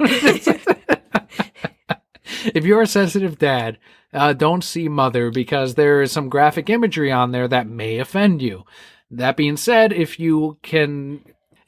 If you're a sensitive dad, don't see Mother, because there is some graphic imagery on there that may offend you. That being said, if you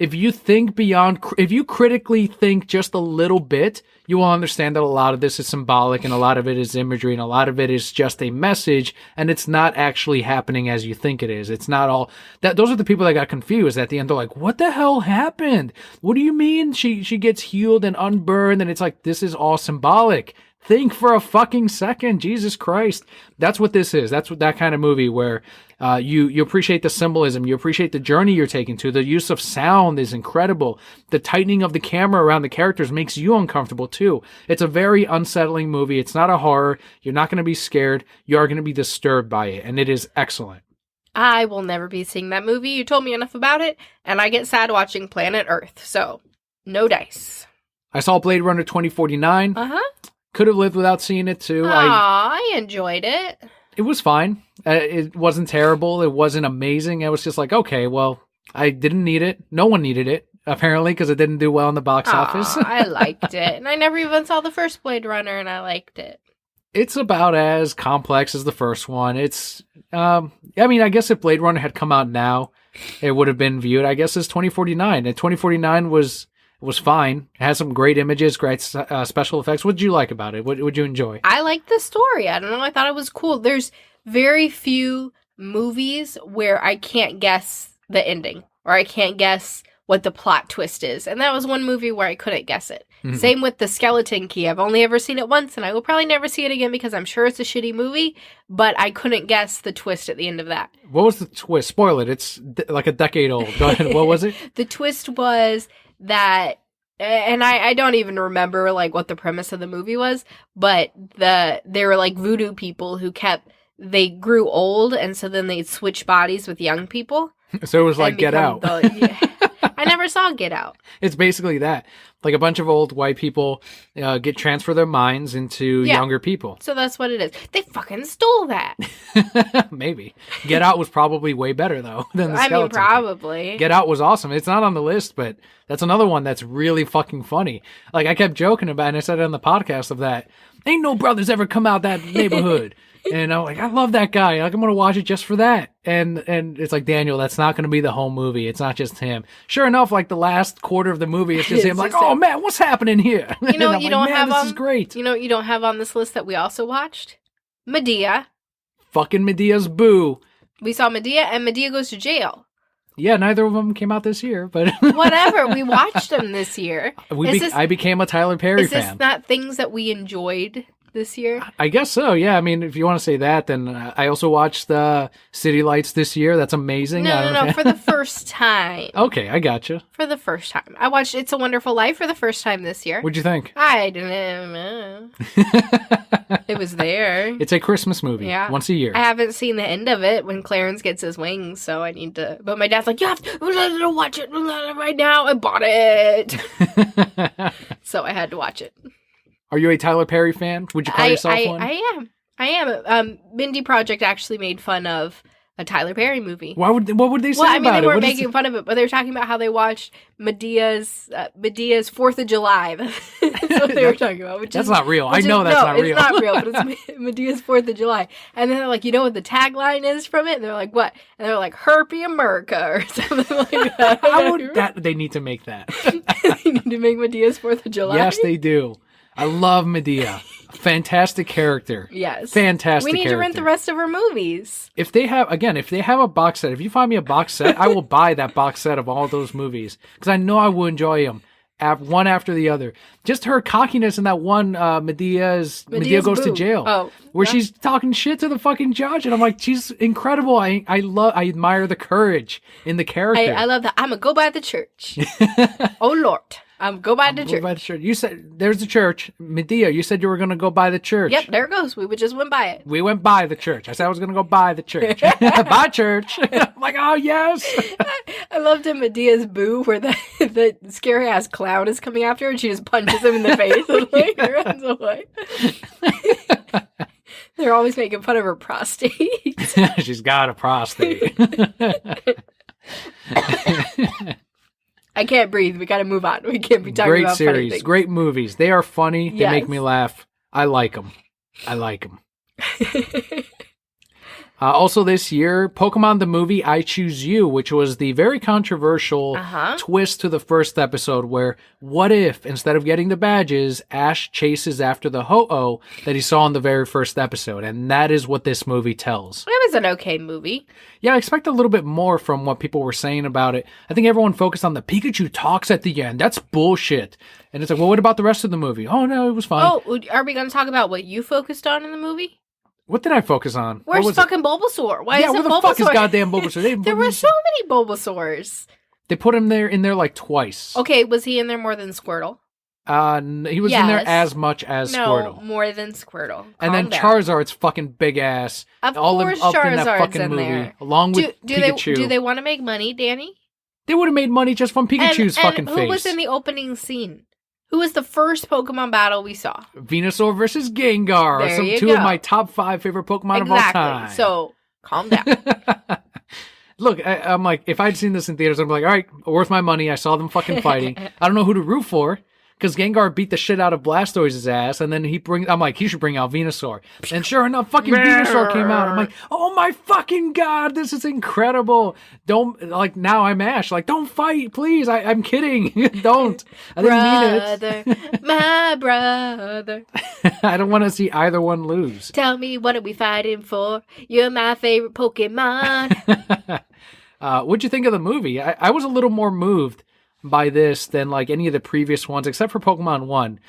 if you think beyond, if you critically think just a little bit, you will understand that a lot of this is symbolic and a lot of it is imagery and a lot of it is just a message, and it's not actually happening as you think it is. It's not all that. Those are the people that got confused at the end. They're like, what the hell happened? What do you mean she gets healed and unburned? And it's like, this is all symbolic. Think for a fucking second. Jesus Christ. That's what this is. That's what that kind of movie where you appreciate the symbolism. You appreciate the journey you're taking to. The use of sound is incredible. The tightening of the camera around the characters makes you uncomfortable too. It's a very unsettling movie. It's not a horror. You're not going to be scared. You are going to be disturbed by it. And it is excellent. I will never be seeing that movie. You told me enough about it. And I get sad watching Planet Earth. So, no dice. I saw Blade Runner 2049. Uh-huh. Could have lived without seeing it too. I enjoyed it. It was fine. It wasn't terrible. It wasn't amazing. I was just like, okay, well, I didn't need it. No one needed it, apparently, because it didn't do well in the box office. I liked it. And I never even saw the first Blade Runner, and I liked it. It's about as complex as the first one. It's, I mean, I guess if Blade Runner had come out now, it would have been viewed, I guess, as 2049. And 2049 was fine. It has some great images, great special effects. What did you like about it? What would you enjoy? I liked the story. I don't know. I thought it was cool. There's very few movies where I can't guess the ending or I can't guess what the plot twist is. And that was one movie where I couldn't guess it. Mm-hmm. Same with The Skeleton Key. I've only ever seen it once and I will probably never see it again because I'm sure it's a shitty movie, but I couldn't guess the twist at the end of that. What was the twist? Spoil it. It's like a decade old. Go ahead. What was it? The twist was that, and I don't even remember like what the premise of the movie was, but they were like voodoo people who they grew old, and so then they'd switch bodies with young people. So it was like Get Out. I never saw Get Out. It's basically that. Like a bunch of old white people transfer their minds into younger people. So that's what it is. They fucking stole that. Maybe. Get Out was probably way better, though, than The Skeleton Key. Probably. Get Out was awesome. It's not on the list, but that's another one that's really fucking funny. Like, I kept joking about it, and I said it on the podcast of that. Ain't no brothers ever come out that neighborhood. And I'm like, I love that guy. Like, I'm going to watch it just for that. And it's like, Daniel, that's not going to be the whole movie. It's not just him. Sure enough, like the last quarter of the movie, it's just him like, oh man, what's happening here? You know, you don't have this is great. You know, you don't have on this list that we also watched Medea. Fucking Medea's boo. We saw Medea, and Medea goes to jail. Yeah, neither of them came out this year, but whatever. We watched them this year. I became a Tyler Perry fan. Is this not things that we enjoyed this year? I guess so, yeah. I mean, if you want to say that, then I also watched City Lights this year. That's amazing. No, for the first time. Okay, I gotcha. For the first time. I watched It's a Wonderful Life for the first time this year. What'd you think? I didn't know. It was there. It's a Christmas movie. Yeah. Once a year. I haven't seen the end of it when Clarence gets his wings, so I need to. But my dad's like, you have to watch it right now. I bought it. So I had to watch it. Are you a Tyler Perry fan? Would you call yourself one? I am. Mindy Project actually made fun of a Tyler Perry movie. What would they say about it? Well, I mean, they weren't making fun of it, but they were talking about how they watched Medea's 4th of July. That's what they were talking about. That's not real. I know that's not real. It's not real, but it's Medea's 4th of July. And then they're like, you know what the tagline is from it? And they're like, what? And they're like, Herpy America or something like that. How would that? They need to make that. They need to make Medea's 4th of July? Yes, they do. I love Medea. Fantastic character. Yes. Fantastic We need character. to rent the rest of her movies. If they have a box set, if you find me a box set, I will buy that box set of all those movies. Because I know I will enjoy them. One after the other. Just her cockiness in that one, Medea goes to jail. Where she's talking shit to the fucking judge. And I'm like, she's incredible. I admire the courage in the character. I love that. I'm going to go by the church. Oh, Lord. Go by the church. You said, there's the church. Medea, you said you were going to go by the church. Yep, there it goes. We just went by it. We went by the church. I said I was going to go by the church. By church. I'm like, oh, yes. I loved in Medea's boo where the scary-ass clown is coming after her and she just punches him in the face and like, runs away. They're always making fun of her prostate. She's got a prostate. I can't breathe. We got to move on. We can't be talking about funny things. Great series. Great movies. They are funny. They make me laugh. I like them. Also this year, Pokemon the movie I Choose You, which was the very controversial twist to the first episode where, what if, instead of getting the badges, Ash chases after the Ho-Oh that he saw in the very first episode? And that is what this movie tells. It was an okay movie. Yeah, I expect a little bit more from what people were saying about it. I think everyone focused on the Pikachu talks at the end. That's bullshit. And it's like, well, what about the rest of the movie? Oh, no, it was fine. Oh, are we going to talk about what you focused on in the movie? What did I focus on? Where's fucking Bulbasaur? Why isn't where the Bulbasaur? fuck is goddamn Bulbasaur? There were so many Bulbasaurs. They put him in there like twice. Okay, was he in there more than Squirtle? He was in there as much as Squirtle. No, more than Squirtle. And then Charizard's fucking big ass. Of course Charizard's in there. Along with Pikachu. Do they want to make money, Danny? They would have made money just from Pikachu's fucking face. Who was in the opening scene? Who was the first Pokemon battle we saw? Venusaur versus Gengar. Two of my top 5 favorite Pokemon of all time. So, calm down. Look, I'm like, if I'd seen this in theaters, I'm like, all right, worth my money. I saw them fucking fighting. I don't know who to root for. Because Gengar beat the shit out of Blastoise's ass, and then I'm like, he should bring out Venusaur. And sure enough, fucking Venusaur came out. I'm like, oh my fucking god, this is incredible. Now I'm Ash. Like, don't fight, please. I'm kidding. Don't. I didn't mean it. My brother. I don't want to see either one lose. Tell me, what are we fighting for? You're my favorite Pokemon. What'd you think of the movie? I was a little more moved by this than like any of the previous ones, except for Pokemon 1,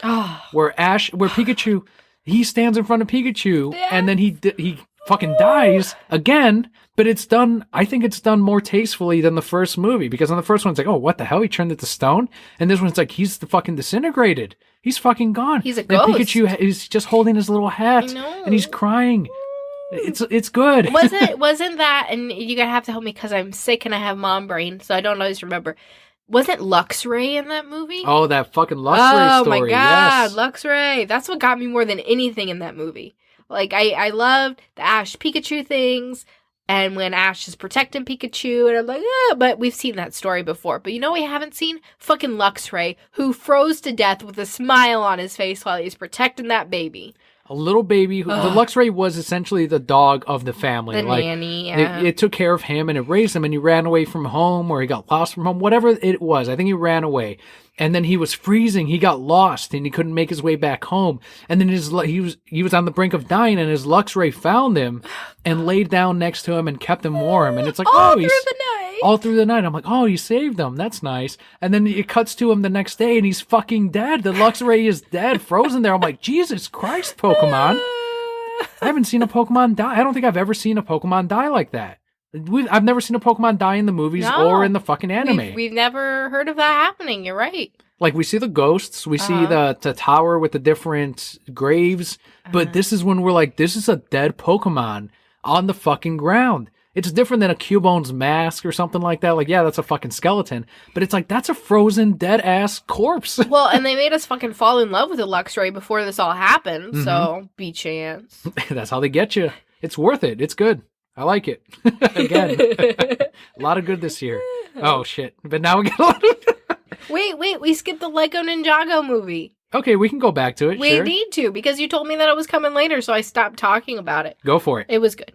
where Pikachu, he stands in front of Pikachu, and then he fucking dies again, but I think it's done more tastefully than the first movie, because on the first one, it's like, oh, what the hell? He turned into stone? And this one's like, he's the fucking disintegrated. He's fucking gone. He's a ghost. And Pikachu is just holding his little hat, and he's crying. It's good. Wasn't that, and you're gonna have to help me because I'm sick and I have mom brain, so I don't always remember. Wasn't Luxray in that movie? Oh, that fucking Luxray story. Oh my god, yes. Luxray. That's what got me more than anything in that movie. Like, I loved the Ash Pikachu things, and when Ash is protecting Pikachu, and I'm like, but we've seen that story before. But you know we haven't seen? Fucking Luxray, who froze to death with a smile on his face while he's protecting that baby. A little baby. The Luxray was essentially the dog of the family. The nanny, yeah. It took care of him, and it raised him, and he ran away from home, or he got lost from home, whatever it was. I think he ran away. And then he was freezing. He got lost, and he couldn't make his way back home. And then he was on the brink of dying, and his Luxray found him and laid down next to him and kept him warm. And it's like, all through the night. All through the night. I'm like, oh, you saved him. That's nice. And then it cuts to him the next day, and he's fucking dead. The Luxray is dead, frozen there. I'm like, Jesus Christ, Pokemon. I haven't seen a Pokemon die. I don't think I've ever seen a Pokemon die like that. I've never seen a Pokemon die in the movies or in the fucking anime. We've never heard of that happening. You're right. Like, we see the ghosts. We see the tower with the different graves. But this is when we're like, this is a dead Pokemon on the fucking ground. It's different than a Cubone's mask or something like that. Like, yeah, that's a fucking skeleton. But it's like, that's a frozen, dead-ass corpse. Well, and they made us fucking fall in love with the Luxray before this all happened. Mm-hmm. So, B-chance. That's how they get you. It's worth it. It's good. I like it. Again. A lot of good this year. Oh, shit. But now we get a lot of... Wait. We skipped the Lego Ninjago movie. Okay, we can go back to it. We need to, because you told me that it was coming later, so I stopped talking about it. Go for it. It was good.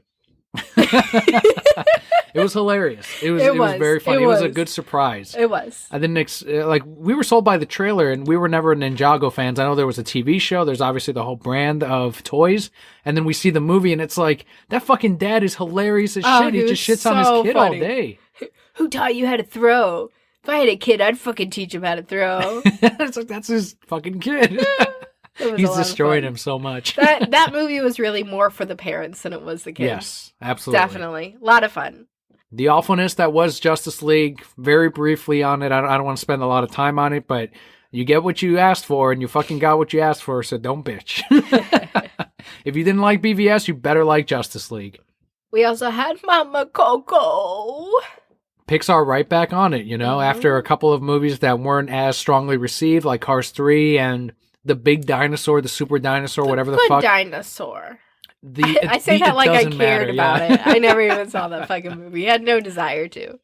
It was hilarious. It was very funny. It was a good surprise. It was. I didn't we were sold by the trailer, and we were never Ninjago fans. I know there was a TV show. There's obviously the whole brand of toys, and then we see the movie, and it's like, that fucking dad is hilarious as shit. He just shits on his kid all day. Who taught you how to throw? If I had a kid, I'd fucking teach him how to throw. It's like, that's his fucking kid. He's destroyed him so much. That movie was really more for the parents than it was the kids. Yes, absolutely. Definitely. A lot of fun. The awfulness that was Justice League, very briefly on it. I don't want to spend a lot of time on it, but you get what you asked for, and you fucking got what you asked for, so don't bitch. If you didn't like BVS, you better like Justice League. We also had Mama Coco. Pixar right back on it, after a couple of movies that weren't as strongly received, like Cars 3 and The Big Dinosaur, the Super Dinosaur, whatever the fuck. Dinosaur. I say that like I cared about it. I never even saw that fucking movie. I had no desire to.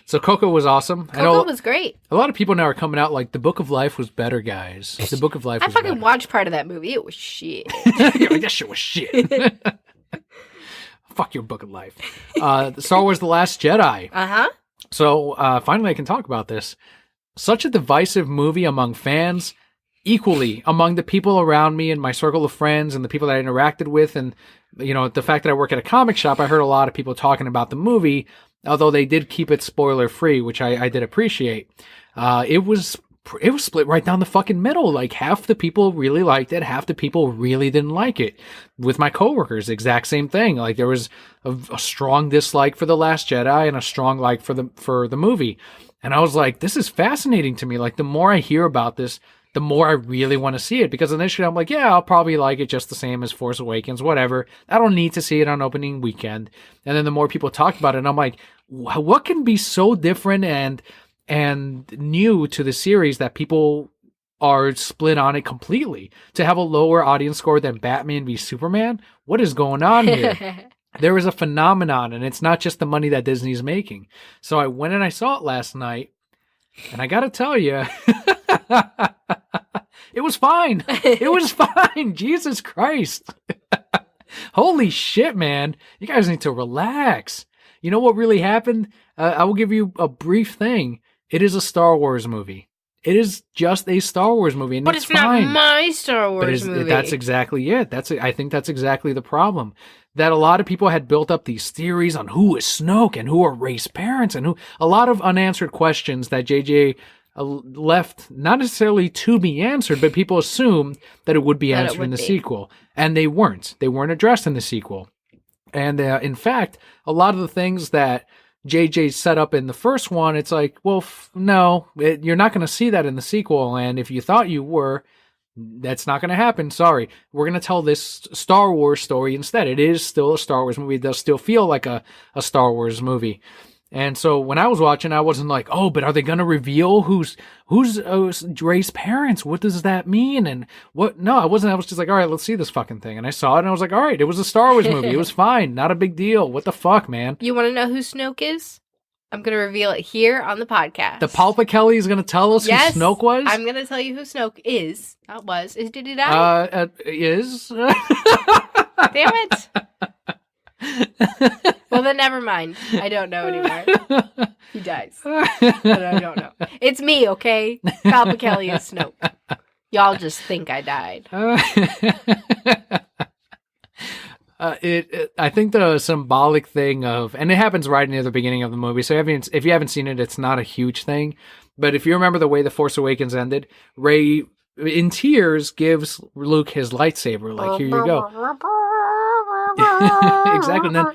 So Coco was awesome. Coco was great. A lot of people now are coming out like, The Book of Life was better, guys. The Book of Life was better. I fucking watched part of that movie. It was shit. That shit was shit. fuck your book of life. Star Wars The Last Jedi. Uh-huh. So finally I can talk about this. Such a divisive movie among fans, equally among the people around me and my circle of friends and the people that I interacted with. And, you know, the fact that I work at a comic shop, I heard a lot of people talking about the movie, although they did keep it spoiler free, which I did appreciate. It was split right down the fucking middle. Like, half the people really liked it, half the people really didn't like it. With my coworkers, exact same thing. Like, there was a strong dislike for The Last Jedi and a strong like for the movie. And I was like, this is fascinating to me. Like, the more I hear about this, the more I really want to see it. Because initially I'm like, yeah, I'll probably like it just the same as Force Awakens, whatever. I don't need to see it on opening weekend. And then the more people talk about it, and I'm like, what can be so different and new to the series that people are split on it completely? To have a lower audience score than Batman v Superman? What is going on here? There is a phenomenon, and it's not just the money that Disney's making. So I went and I saw it last night, and I gotta tell you, it was fine. It was fine. Jesus Christ. Holy shit, man. You guys need to relax. You know what really happened? I will give you a brief thing. It is a Star Wars movie. It is just a Star Wars movie, and but it's not fine. my Star Wars movie. That's exactly it. I think that's exactly the problem. That a lot of people had built up these theories on who is Snoke and who are Rey's parents, and a lot of unanswered questions that JJ left not necessarily to be answered, but people assumed that it would be answered in the sequel, and they weren't. They weren't addressed in the sequel. And in fact, a lot of the things that JJ set up in the first one, it's like, well, no, you're not going to see that in the sequel. And if you thought you were, that's not going to happen. Sorry. We're going to tell this Star Wars story instead. It is still a Star Wars movie. It does still feel like a Star Wars movie. And so when I was watching, I wasn't like, oh, but are they going to reveal who's Rey's parents? What does that mean? And what? No, I wasn't. I was just like, all right, let's see this fucking thing. And I saw it, and I was like, all right, it was a Star Wars movie. It was fine. Not a big deal. What the fuck, man? You want to know who Snoke is? I'm going to reveal it here on the podcast. The Pulpa Kelly is going to tell us who Snoke was? I'm going to tell you who Snoke is. Not was. Did he die? Is. Damn it. Well, then never mind. I don't know anymore. He dies. But I don't know. It's me, okay? Pulpa Kelly is Snoke. Y'all just think I died. I think the symbolic thing of, and it happens right near the beginning of the movie, so if you haven't seen it, it's not a huge thing. But if you remember the way The Force Awakens ended, Rey, in tears, gives Luke his lightsaber. Like, here you go. Exactly. And then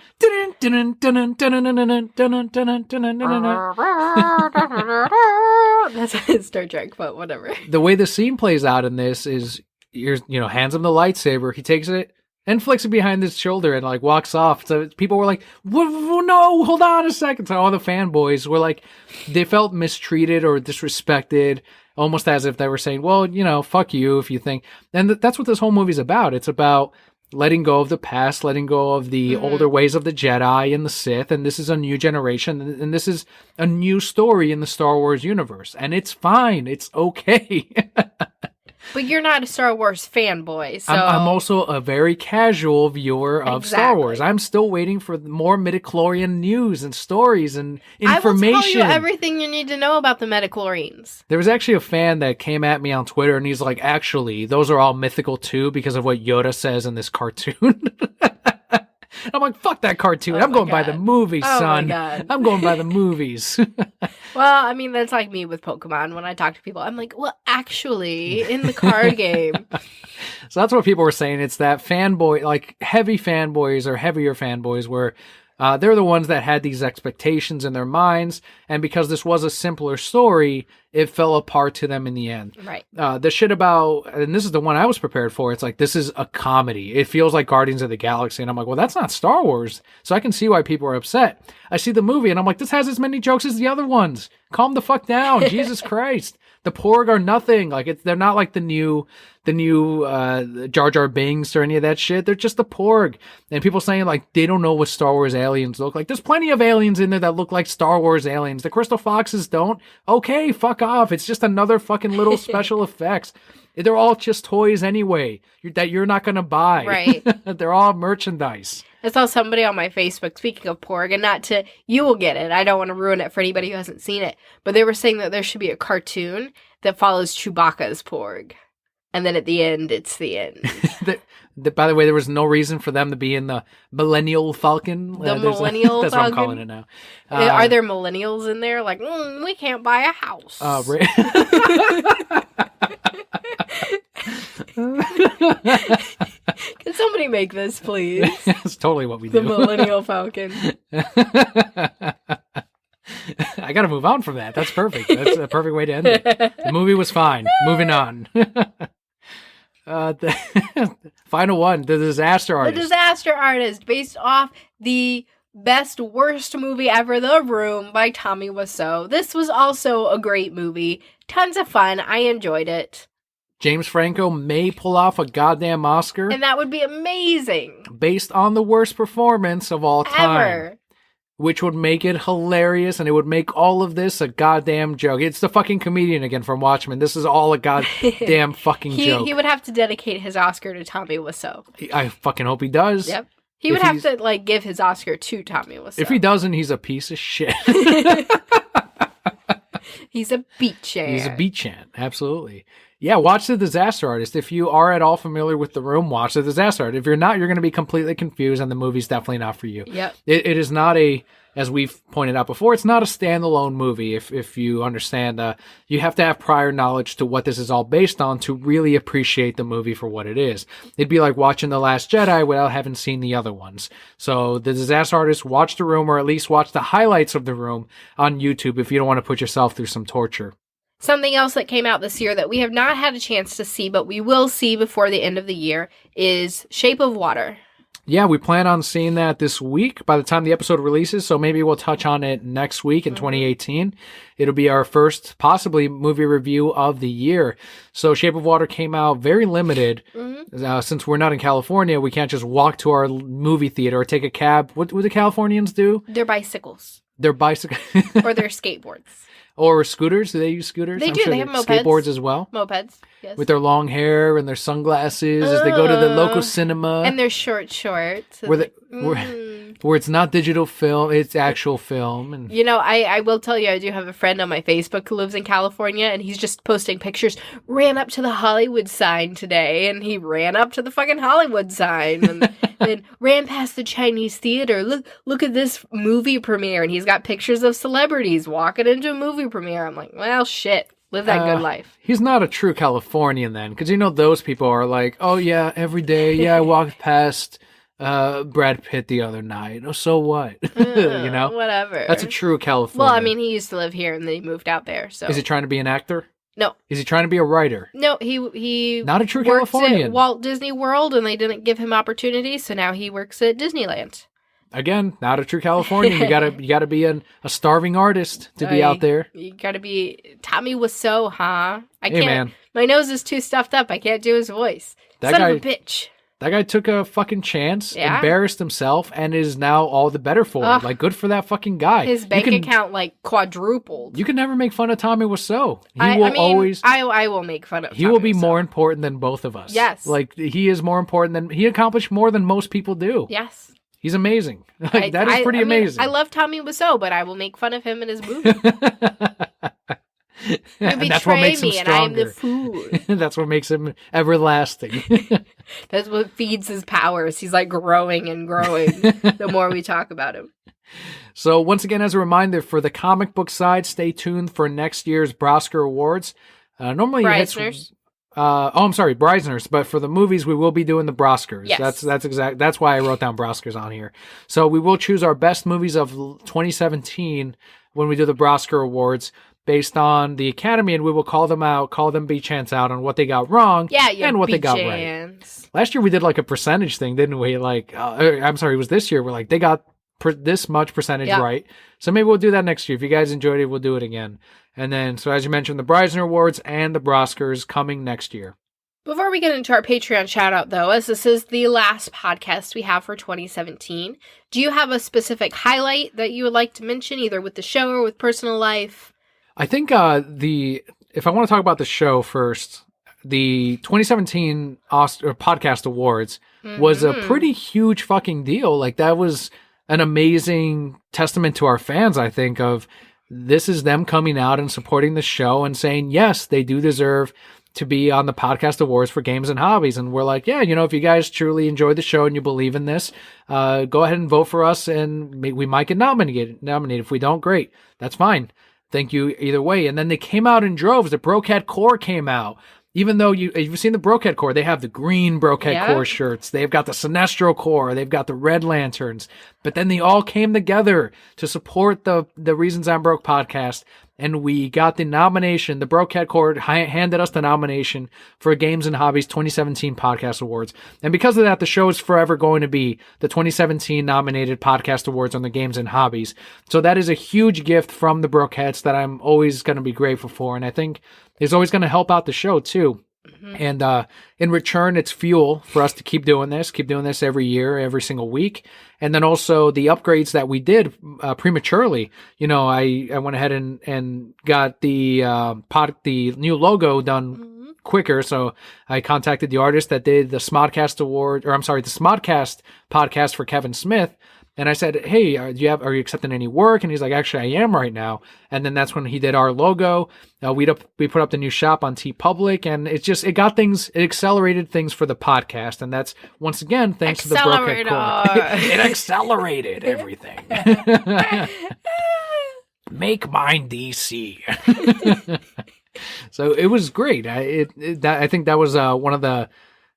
that's Star Trek, but whatever. The way the scene plays out in this is, hands him the lightsaber, he takes it and flicks it behind his shoulder and like walks off. So people were like, no, hold on a second. So all the fanboys were like, they felt mistreated or disrespected, almost as if they were saying, well, fuck you if you think. And that's what this whole movie's about. It's about letting go of the past, letting go of the older ways of the Jedi and the Sith, and this is a new generation, and this is a new story in the Star Wars universe, and it's fine, it's okay. But you're not a Star Wars fanboy, so... I'm also a very casual viewer of Star Wars. I'm still waiting for more midichlorian news and stories and information. I will tell you everything you need to know about the midichlorians. There was actually a fan that came at me on Twitter, and he's like, actually, those are all mythical too because of what Yoda says in this cartoon. I'm like, fuck that cartoon. I'm going by the movies, son. I'm going by the movies. Well, I mean, that's like me with Pokemon. When I talk to people, I'm like, well, actually, in the card game. So that's what people were saying. It's that fanboy, like heavy fanboys or heavier fanboys where they're the ones that had these expectations in their minds. And because this was a simpler story, it fell apart to them in the end. Right. The shit about, and this is the one I was prepared for, it's like, this is a comedy. It feels like Guardians of the Galaxy. And I'm like, well, that's not Star Wars. So I can see why people are upset. I see the movie and I'm like, this has as many jokes as the other ones. Calm the fuck down. Jesus Christ. The Porg are nothing. Like, they're not like the new the new Jar Jar Binks or any of that shit. They're just a porg. And people saying like they don't know what Star Wars aliens look like. There's plenty of aliens in there that look like Star Wars aliens. The Crystal Foxes don't. Okay, fuck off. It's just another fucking little special effects. They're all just toys anyway that you're not going to buy. Right. They're all merchandise. I saw somebody on my Facebook, speaking of porg, and you will get it. I don't want to ruin it for anybody who hasn't seen it. But they were saying that there should be a cartoon that follows Chewbacca's porg. And then at the end, it's the end. By the way, there was no reason for them to be in the Millennial Falcon. The Millennial That's Falcon? what I'm calling it now. Are there millennials in there? Like, we can't buy a house. Right. Can somebody make this, please? That's totally what we do. The Millennial Falcon. I got to move on from that. That's perfect. That's a perfect way to end it. The movie was fine. Moving on. The final one, The Disaster Artist. The Disaster Artist, based off the best worst movie ever, The Room by Tommy Wiseau. This was also a great movie. Tons of fun. I enjoyed it. James Franco may pull off a goddamn Oscar. And that would be amazing. Based on the worst performance of all time. Ever. Which would make it hilarious, and it would make all of this a goddamn joke. It's the fucking comedian again from Watchmen. This is all a goddamn fucking joke. He would have to dedicate his Oscar to Tommy Wiseau. I fucking hope he does. Yep. He would have to, give his Oscar to Tommy Wiseau. If he doesn't, he's a piece of shit. He's a beat-chan. He's a beat-chan, absolutely. Yeah, watch The Disaster Artist. If you are at all familiar with The Room, watch The Disaster Artist. If you're not, you're going to be completely confused, and the movie's definitely not for you. Yep. It is not as we've pointed out before, it's not a standalone movie. If you understand, you have to have prior knowledge to what this is all based on to really appreciate the movie for what it is. It'd be like watching The Last Jedi without having seen the other ones. So The Disaster Artist, watch The Room, or at least watch the highlights of The Room on YouTube if you don't want to put yourself through some torture. Something else that came out this year that we have not had a chance to see, but we will see before the end of the year, is Shape of Water. Yeah, we plan on seeing that this week by the time the episode releases, so maybe we'll touch on it next week in 2018. It'll be our first, possibly, movie review of the year. So Shape of Water came out very limited. Since we're not in California, we can't just walk to our movie theater or take a cab. What do Californians do? They're bicycles. They're bicycles. Or they're skateboards. Or scooters? Do they use scooters? They do. They have mopeds. Skateboards as well. Mopeds, yes. With their long hair and their sunglasses as they go to the local cinema. And their short shorts. Where it's not digital film, it's actual film. And you know, I will tell you, I do have a friend on my Facebook who lives in California, and he's just posting pictures. Ran up to the Hollywood sign today, and he ran up to the fucking Hollywood sign, and then ran past the Chinese theater. Look at this movie premiere, and he's got pictures of celebrities walking into a movie premiere. I'm like, well, shit. Live that good life. He's not a true Californian then, because you know those people are like, oh yeah, every day, yeah, I walked past Brad Pitt the other night. Oh, so what? You know? Whatever. That's a true California. Well, I mean, he used to live here and then he moved out there, so. Is he trying to be an actor? No. Is he trying to be a writer? No, he not a true works Californian. at Walt Disney World and they didn't give him opportunities, so now he works at Disneyland. Again, not a true Californian. You gotta be a starving artist to be out there. You gotta be Tommy Wiseau, huh? I can't. Man. My nose is too stuffed up. I can't do his voice. Son of a bitch. That guy took a fucking chance, embarrassed himself, and is now all the better for it. Like, good for that fucking guy. His bank account, quadrupled. You can never make fun of Tommy Wiseau. I will make fun of He will be more important than both of us. Yes. Like, he is more important than... He accomplished more than most people do. Yes. He's amazing. That is pretty amazing. I love Tommy Wiseau, but I will make fun of him in his movie. And that's what makes him stronger. And I am the food. That's what makes him everlasting. That's what feeds his powers. He's like growing and growing the more we talk about him. So once again, as a reminder, for the comic book side, stay tuned for next year's Brosker Awards. Normally Breisners. Breisners. But for the movies, we will be doing the Broskers. Yes. That's why I wrote down Broskers on here. So we will choose our best movies of 2017 when we do the Brosker Awards, based on the Academy, and we will call them B-Chance out on what they got wrong and what they got right. Last year we did like a percentage thing, didn't we? Like, it was this year. We're like, they got this much percentage right. So maybe we'll do that next year. If you guys enjoyed it, we'll do it again. And then, so as you mentioned, the Breisner Awards and the Broskers coming next year. Before we get into our Patreon shout out, though, as this is the last podcast we have for 2017, do you have a specific highlight that you would like to mention, either with the show or with personal life? I think if I want to talk about the show first, the 2017 podcast awards was a pretty huge fucking deal. Like, that was an amazing testament to our fans, I think, of this is them coming out and supporting the show and saying, yes, they do deserve to be on the podcast awards for games and hobbies. And we're like, yeah, if you guys truly enjoy the show and you believe in this, go ahead and vote for us, and we might get nominated. If we don't, great. That's fine. Thank you either way. And then they came out in droves. The Brocat Core came out. Even though you've seen the Brocat Core, they have the green Brocat Core shirts. They've got the Sinestro Core. They've got the Red Lanterns. But then they all came together to support the Reasons I'm Broke podcast. And we got the nomination. The Brocat Core handed us the nomination for Games and Hobbies 2017 Podcast Awards. And because of that, the show is forever going to be the 2017 nominated Podcast Awards on the Games and Hobbies. So that is a huge gift from the Brokettes that I'm always going to be grateful for. And I think is always going to help out the show too. And in return, it's fuel for us to keep doing this every year, every single week. And then also the upgrades that we did prematurely. I went ahead and got the new logo done quicker. So I contacted the artist that did the Smodcast the Smodcast podcast for Kevin Smith. And I said, hey, are you accepting any work? And he's like, actually, I am right now. And then that's when he did our logo. We put up the new shop on TeePublic, and it accelerated things for the podcast. And that's, once again, thanks to the Broken Core. It accelerated everything. Make mine DC. So it was great. I think that was one of the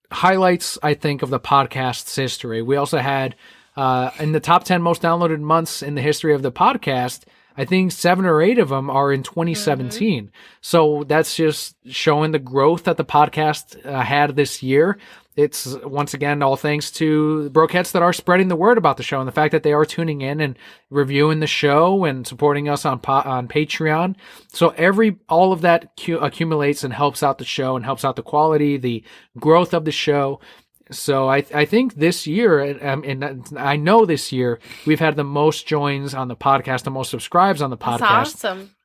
highlights, I think, of the podcast's history. We also had in the top 10 most downloaded months in the history of the podcast, I think 7 or 8 of them are in 2017. So that's just showing the growth that the podcast had this year. It's, once again, all thanks to Brokettes that are spreading the word about the show, and the fact that they are tuning in and reviewing the show and supporting us on Patreon. So all of that accumulates and helps out the show and helps out the quality, the growth of the show. So I think this year, and I know this year, we've had the most joins on the podcast, the most subscribes on the podcast. That's awesome.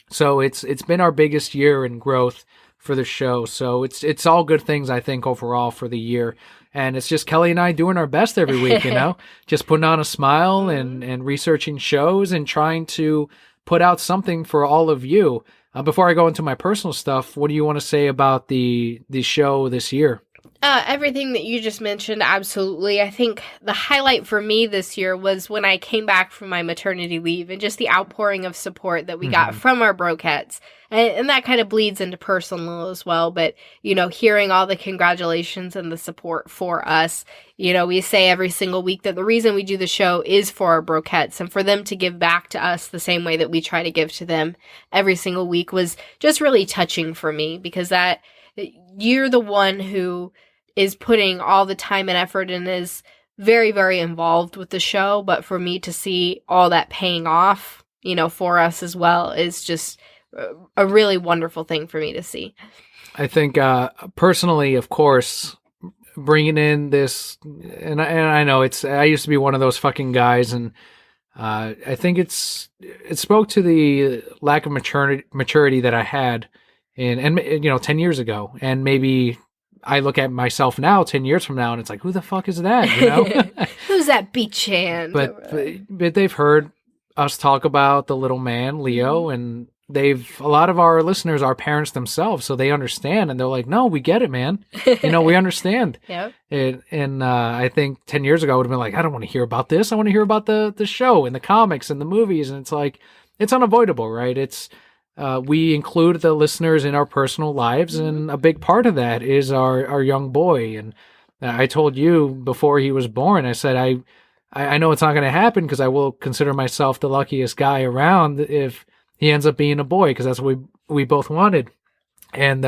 So it's been our biggest year in growth for the show. So it's all good things, I think, overall for the year. And it's just Kelli and I doing our best every week, just putting on a smile and researching shows and trying to put out something for all of you. Before I go into my personal stuff, what do you want to say about the show this year? Everything that you just mentioned, absolutely. I think the highlight for me this year was when I came back from my maternity leave and just the outpouring of support that we got from our Brokettes. And that kind of bleeds into personal as well. But, hearing all the congratulations and the support for us, we say every single week that the reason we do the show is for our Brokettes, and for them to give back to us the same way that we try to give to them every single week was just really touching for me, because that you're the one who is putting all the time and effort and is very, very involved with the show. But for me to see all that paying off, for us as well, is just a really wonderful thing for me to see. I think personally, of course, bringing in this, and I know I used to be one of those fucking guys, and I think it spoke to the lack of maturity that I had and 10 years ago. And maybe I look at myself now, 10 years from now, and it's like, who the fuck is that? Who's that beach hand? But they've heard us talk about the little man, Leo, and a lot of our listeners are parents themselves, so they understand, and they're like, no, we get it, man. We understand. Yep. And I think 10 years ago I would have been like, I don't want to hear about this. I want to hear about the show and the comics and the movies. And it's like, it's unavoidable, right? It's, we include the listeners in our personal lives, and a big part of that is our young boy. And I told you before he was born, I said, I know it's not going to happen, because I will consider myself the luckiest guy around if he ends up being a boy, because that's what we both wanted. And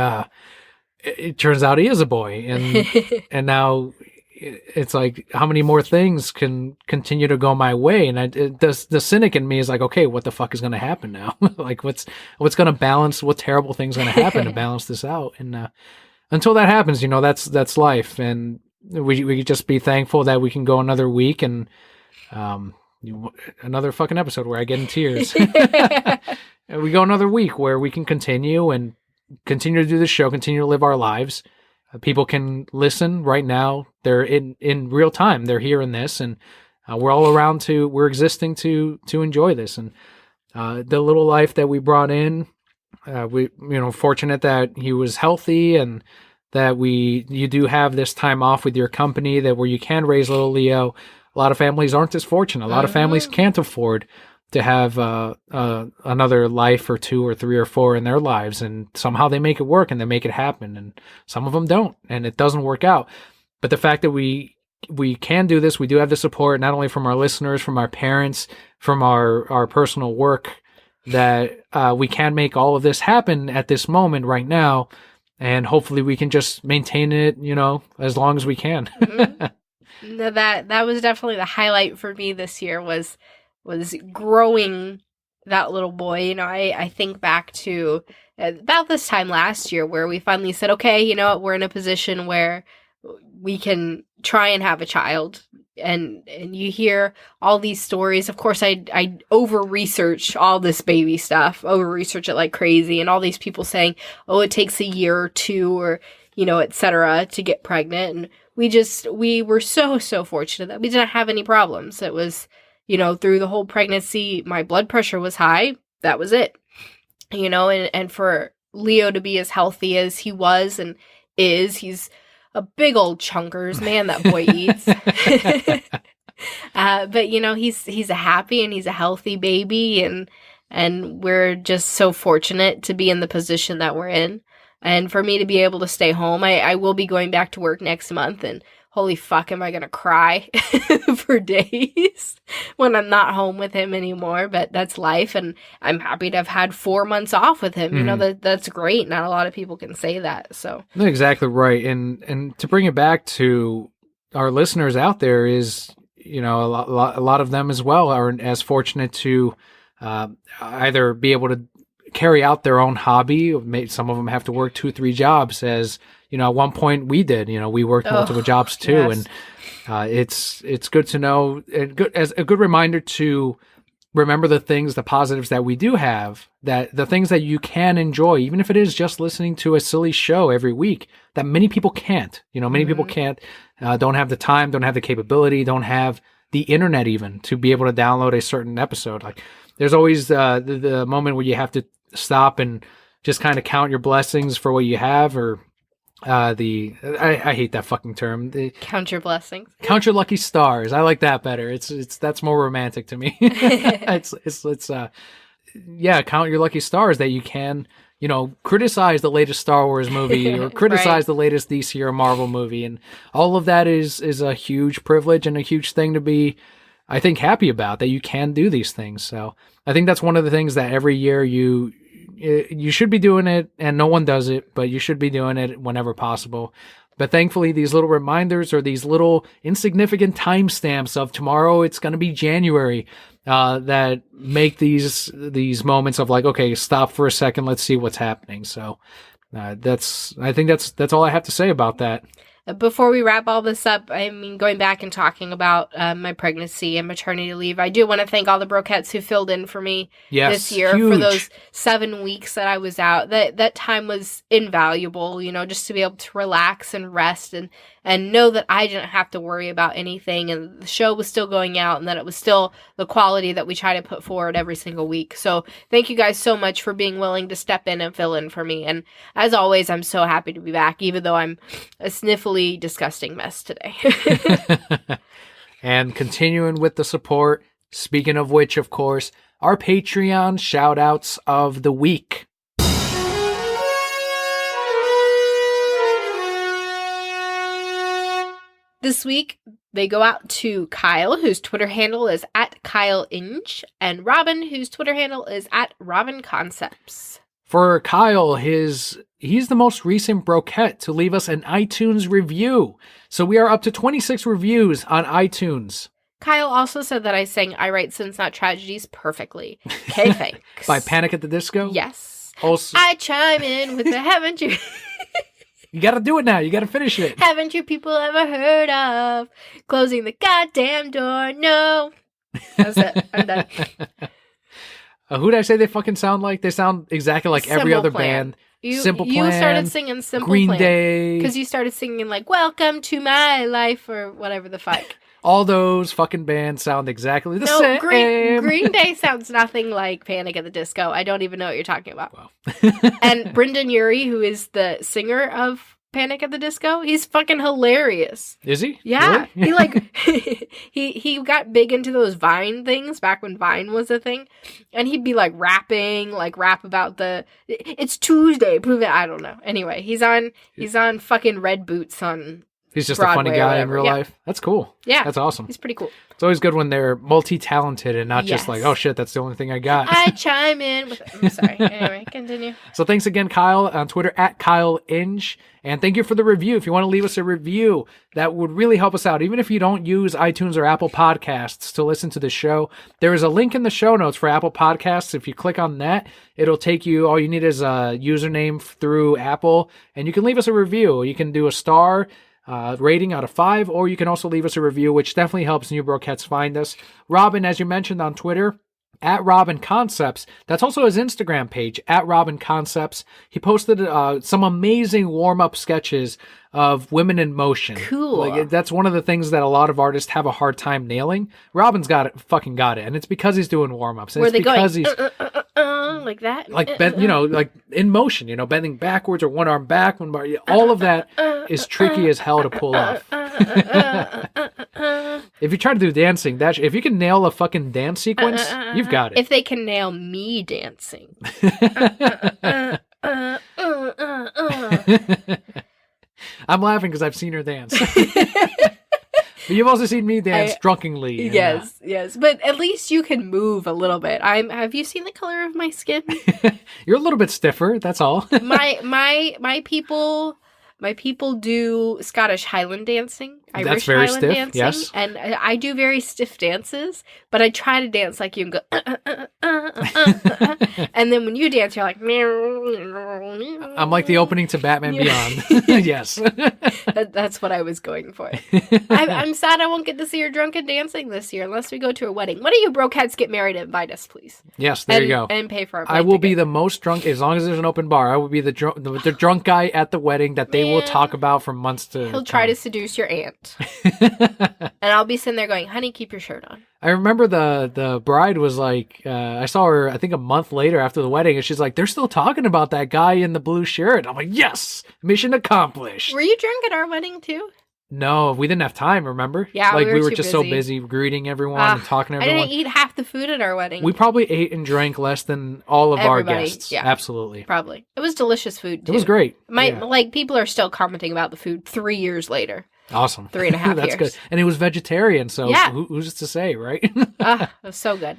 it turns out he is a boy. And and now it's like, how many more things can continue to go my way? And the cynic in me is like, okay, what the fuck is going to happen now? Like, what's going to balance? What terrible thing's going to happen to balance this out? And until that happens, that's life. And we could just be thankful that we can go another week and another fucking episode where I get in tears. And we go another week where we can continue to do the show, continue to live our lives. People can listen right now. They're in real time. They're hearing this, and we're all around we're existing to enjoy this. And the little life that we brought in, we fortunate that he was healthy and that you do have this time off with your company where you can raise little Leo. A lot of families aren't as fortunate. A lot of families can't afford to have another life or 2 or 3 or 4 in their lives, and somehow they make it work and they make it happen, and some of them don't, and it doesn't work out. But the fact that we can do this, we do have the support not only from our listeners, from our parents, from our personal work, that we can make all of this happen at this moment right now, and hopefully we can just maintain it, as long as we can. No, that was definitely the highlight for me this year was growing that little boy. I think back to about this time last year where we finally said, okay, we're in a position where we can try and have a child. And you hear all these stories. Of course, I over-research all this baby stuff, over-research it like crazy, and all these people saying, oh, it takes a year or 2 or, et cetera, to get pregnant. And we were so, so fortunate that we didn't have any problems. It was, through the whole pregnancy, my blood pressure was high. That was it. And for Leo to be as healthy as he was and he's a big old chunkers, man, that boy eats. But he's a happy and he's a healthy baby, and we're just so fortunate to be in the position that we're in. And for me to be able to stay home, I will be going back to work next month, and holy fuck, am I going to cry for days when I'm not home with him anymore. But that's life, and I'm happy to have had 4 months off with him. That's great. Not a lot of people can say that. So exactly right. And to bring it back to our listeners out there is, a lot of them as well are as fortunate to either be able to carry out their own hobby. Some of them have to work 2-3 jobs, as at one point we did. We worked multiple jobs too. Yes. And it's good to know, as a good reminder to remember the positives that we do have, that the things that you can enjoy, even if it is just listening to a silly show every week, that many people can't. Many people can't, don't have the time, don't have the capability, don't have the internet even to be able to download a certain episode. Like, there's always the moment where you have to stop and just kind of count your blessings for what you have, or I hate that fucking term. Count your blessings. Count your lucky stars. I like that better. That's more romantic to me. Count your lucky stars that you can, criticize the latest Star Wars movie or criticize right. the latest DC or Marvel movie, and all of that is a huge privilege and a huge thing to be, I think, happy about, that you can do these things. So I think that's one of the things that every year you should be doing it, and no one does it, but you should be doing it whenever possible. But thankfully, these little reminders or these little insignificant timestamps of tomorrow, it's going to be January, that make these moments of like, okay, stop for a second, let's see what's happening. So I think that's all I have to say about that. Before we wrap all this up, going back and talking about my pregnancy and maternity leave, I do want to thank all the Brokettes who filled in for me this year for those 7 weeks that I was out. That time was invaluable, just to be able to relax and rest and know that I didn't have to worry about anything, and the show was still going out, and that it was still the quality that we try to put forward every single week. So thank you guys so much for being willing to step in and fill in for me. And as always, I'm so happy to be back, even though I'm a sniffly, disgusting mess today. And continuing with the support, speaking of which, of course, our Patreon shout-outs of the week. This week, they go out to Kyle, whose Twitter handle is @KyleInch, and Robin, whose Twitter handle is @RobinConcepts. For Kyle, he's the most recent Brokette to leave us an iTunes review. So we are up to 26 reviews on iTunes. Kyle also said that I sang I Write Sins Not Tragedies perfectly. Okay, thanks. By Panic at the Disco? Yes. Also, I chime in with the haven't you... You got to do it now. You got to finish it. Haven't you people ever heard of closing the goddamn door? No. That's it. I'm done. Who did I say they fucking sound like? They sound exactly like every other Plan. band. Simple Plan. You started singing Simple Green Plan. Day. Because you started singing like "Welcome to My Life" or whatever the fuck. All those fucking bands sound exactly the same. Green Day sounds nothing like Panic at the Disco. I don't even know what you're talking about. Wow. And Brendan Urie, who is the singer of Panic at the Disco, he's fucking hilarious. Is he? Yeah. Really? he got big into those Vine things back when Vine was a thing. And he'd be like rapping, like rap about it's Tuesday, prove it. I don't know. Anyway, he's on fucking Red Boots on He's just Broadway a funny guy in real yeah. life. That's cool. Yeah. That's awesome. He's pretty cool. It's always good when they're multi-talented and not Yes. just like, oh shit, that's the only thing I got. I chime in with I'm sorry. Anyway, continue. So thanks again, Kyle, on Twitter at KyleInge. And thank you for the review. If you want to leave us a review, that would really help us out. Even if you don't use iTunes or Apple Podcasts to listen to the show, there is a link in the show notes for Apple Podcasts. If you click on that, it'll take you, all you need is a username through Apple, and you can leave us a review. You can do a star rating out of 5, or you can also leave us a review, which definitely helps New Brokeheads find us. Robin, as you mentioned on Twitter, at Robin Concepts. That's also his Instagram page, at Robin Concepts. He posted some amazing warm-up sketches of women in motion. Cool. Like, that's one of the things that a lot of artists have a hard time nailing. Robin's got it, fucking got it, and it's because he's doing warm-ups. And Where it's they because going? he's Like that? like like in motion, bending backwards or one arm back, one bar. All of that is tricky as hell to pull off. If you try to do dancing, if you can nail a fucking dance sequence, you've got it. If they can nail me dancing. I'm laughing because I've seen her dance. But you've also seen me dance drunkenly. Yes. But at least you can move a little bit. Have you seen the color of my skin? You're a little bit stiffer, that's all. my people do Scottish Highland dancing. Irish That's very Highland stiff, dancing, yes. And I do very stiff dances, but I try to dance like you and go, and then when you dance, you're like, I'm like the opening to Batman Beyond. Yes. That's what I was going for. I'm sad I won't get to see your drunken dancing this year unless we go to a wedding. One of you brokeheads get married and invite us, please. Yes, there you go. And pay for our I will ticket. be the most drunk, as long as there's an open bar, I will be the drunk guy at the wedding that they will talk about for months to He'll try to seduce your aunt. And I'll be sitting there going, honey, keep your shirt on. I remember the bride was like, I saw her, I think a month later after the wedding, and she's like, they're still talking about that guy in the blue shirt. I'm like, yes, mission accomplished. Were you drunk at our wedding too? No, we didn't have time, remember? Yeah, like we were too just busy. so busy greeting everyone and talking to I everyone. didn't eat half the food at our wedding. We probably ate and drank less than all of Everybody, our guests. yeah. Absolutely. Probably. It was delicious food too. It was great. Like people are still commenting about the food 3 years later. Awesome. 3.5 That's years. good. And it was vegetarian, so Yeah. who's to say, right? It was so good.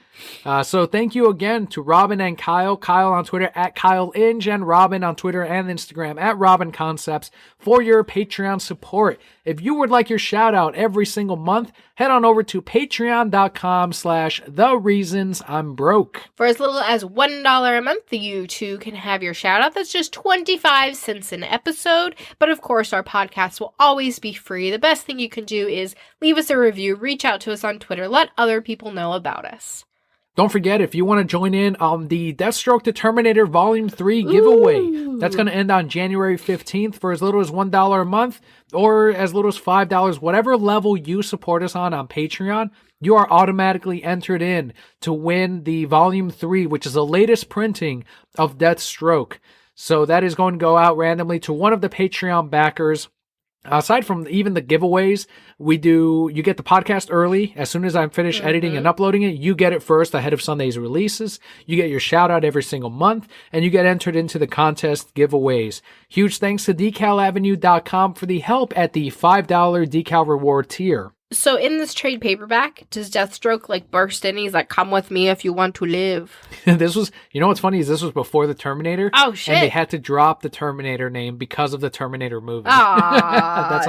So thank you again to Robin and Kyle. Kyle on Twitter at KyleInge, and Robin on Twitter and Instagram at Robin Concepts for your Patreon support. If you would like your shout out every single month, head on over to patreon.com/thereasonsimBroke. For as little as $1 a month, you too can have your shout out. That's just 25 cents an episode. But of course, our podcast will always be free. The best thing you can do is leave us a review, reach out to us on Twitter, let other people know about us. Don't forget, if you want to join in on the Deathstroke to Terminator Volume 3 giveaway, that's going to end on January 15th for as little as $1 a month or as little as $5, whatever level you support us on Patreon, you are automatically entered in to win the Volume 3, which is the latest printing of Deathstroke. So that is going to go out randomly to one of the Patreon backers. Aside from even the giveaways, you get the podcast early. As soon as I'm finished editing and uploading it, you get it first ahead of Sunday's releases. You get your shout out every single month, and you get entered into the contest giveaways. Huge thanks to DecalAvenue.com for the help at the $5 decal reward tier. So in this trade paperback, does Deathstroke burst in? He's like, come with me if you want to live. This was, what's funny is this was before the Terminator. Oh, shit. And they had to drop the Terminator name because of the Terminator movie. Ah, that's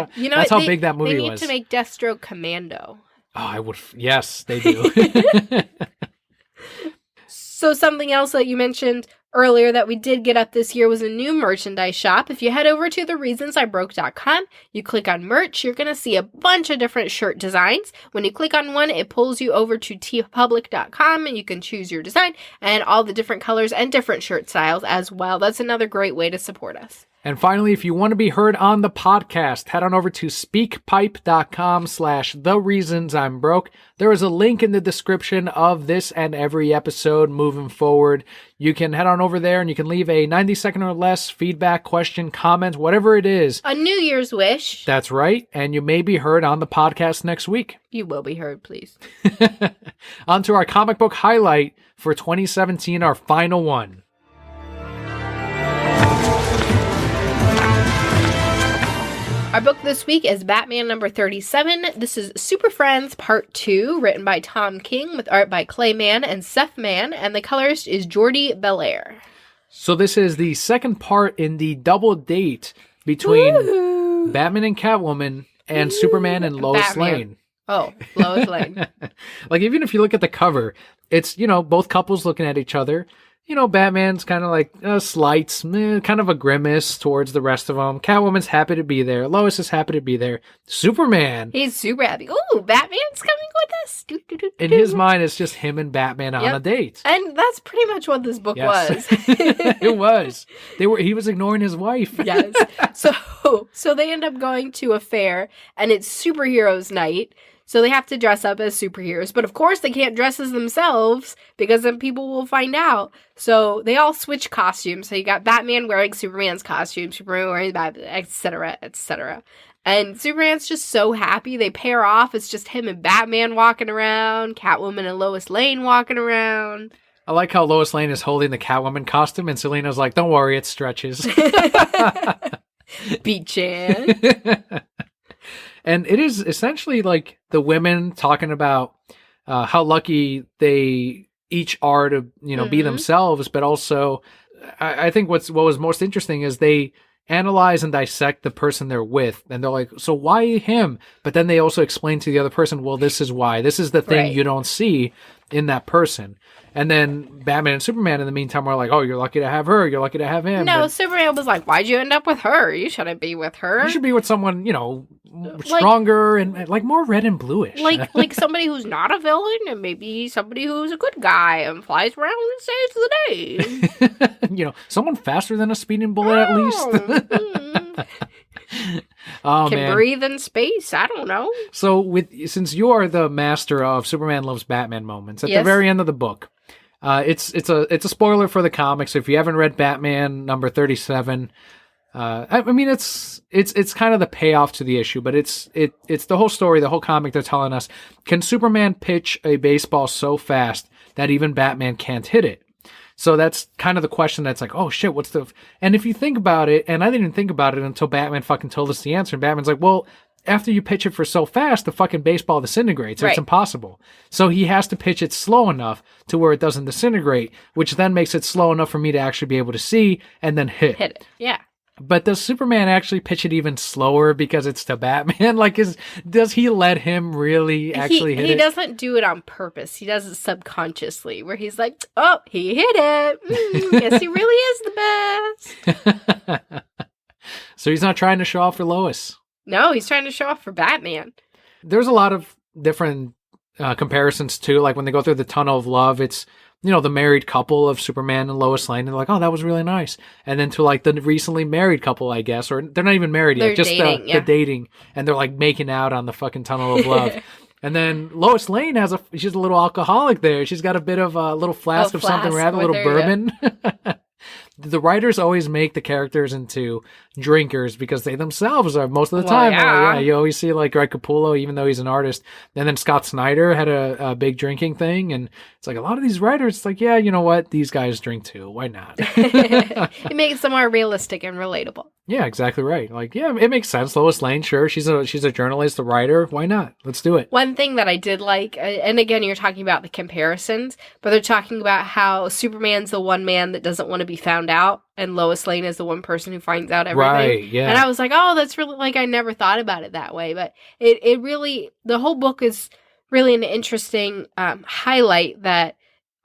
how big that movie was. They need to make Deathstroke Commando. Oh, I would. Yes, they do. So something else that you mentioned earlier that we did get up this year was a new merchandise shop. If you head over to thereasonsibroke.com, you click on merch, you're going to see a bunch of different shirt designs. When you click on one, it pulls you over to tpublic.com and you can choose your design and all the different colors and different shirt styles as well. That's another great way to support us. And finally, if you want to be heard on the podcast, head on over to speakpipe.com/thereasonsimbroke. There is a link in the description of this and every episode moving forward. You can head on over there and you can leave a 90-second or less feedback, question, comment, whatever it is. A New Year's wish. That's right. And you may be heard on the podcast next week. You will be heard, please. On to our comic book highlight for 2017, our final one. Our book this week is Batman number 37. This is Super Friends Part 2, written by Tom King, with art by Clay Mann and Seth Mann, and the colorist is Jordi Belair. So this is the second part in the double date between Batman and Catwoman and Superman and Lois Lane. Oh, Lois Lane. Like, even if you look at the cover, it's, both couples looking at each other. Batman's kind of like slights, kind of a grimace towards the rest of them. Catwoman's happy to be there. Lois is happy to be there. Superman. He's super happy. Ooh, Batman's coming with us. In his mind, it's just him and Batman on a date. And that's pretty much what this book was. It was. He was ignoring his wife. Yes. So they end up going to a fair, and it's superheroes night. So they have to dress up as superheroes. But of course they can't dress as themselves because then people will find out. So they all switch costumes. So you got Batman wearing Superman's costume, Superman wearing Batman, etc., etc. And Superman's just so happy. They pair off. It's just him and Batman walking around, Catwoman and Lois Lane walking around. I like how Lois Lane is holding the Catwoman costume and Selina's like, don't worry, it stretches. B-chan. And it is essentially like the women talking about how lucky they each are to, be themselves. But also, I think what was most interesting is they analyze and dissect the person they're with. And they're like, so why him? But then they also explain to the other person, well, this is why. This is the thing you don't see in that person. And then Batman and Superman in the meantime are like, oh, you're lucky to have her. You're lucky to have him. No, Superman was like, why'd you end up with her? You shouldn't be with her. You should be with someone, stronger and like more red and bluish. Like somebody who's not a villain and maybe somebody who's a good guy and flies around and saves the day. Someone faster than a speeding bullet at least. Can breathe in space. I don't know. So since you are the master of Superman loves Batman moments, at the very end of the book, it's a spoiler for the comics. If you haven't read Batman number 37, it's kind of the payoff to the issue, but it's the whole story, the whole comic. They're telling us, can Superman pitch a baseball so fast that even Batman can't hit it? So that's kind of the question that's like, oh shit, and if you think about it, and I didn't even think about it until Batman fucking told us the answer, and Batman's like, well, after you pitch it for so fast, the fucking baseball disintegrates. It's impossible. So he has to pitch it slow enough to where it doesn't disintegrate, which then makes it slow enough for me to actually be able to see and then hit. Hit it, yeah. But does Superman actually pitch it even slower because it's to Batman? Does he let him really actually hit it? He doesn't do it on purpose. He does it subconsciously, where he's like, oh, he hit it. Yes, he really is the best. So he's not trying to show off for Lois. No, he's trying to show off for Batman. There's a lot of different comparisons, too. Like when they go through the tunnel of love, it's the married couple of Superman and Lois Lane, and they're like, oh, that was really nice. And then to like the recently married couple, I guess, or they're not even married yet, just dating, the dating, and they're like making out on the fucking tunnel of love. And then Lois Lane she's a little alcoholic there. She's got a bit of a little flask of something, rather a little bourbon. The writers always make the characters into drinkers because they themselves are most of the time. Yeah. You always see like Greg Capullo, even though he's an artist. And then Scott Snyder had a big drinking thing. And it's like a lot of these writers, it's like, yeah, you know what? These guys drink too. Why not? It makes them more realistic and relatable. Yeah, exactly right. Like, yeah, it makes sense. Lois Lane, sure. She's a journalist, a writer. Why not? Let's do it. One thing that I did like, and again, you're talking about the comparisons, but they're talking about how Superman's the one man that doesn't want to be found out, and Lois Lane is the one person who finds out everything. Right, yeah. And I was like, oh, that's really, like, I never thought about it that way. But it really, the whole book is really an interesting highlight that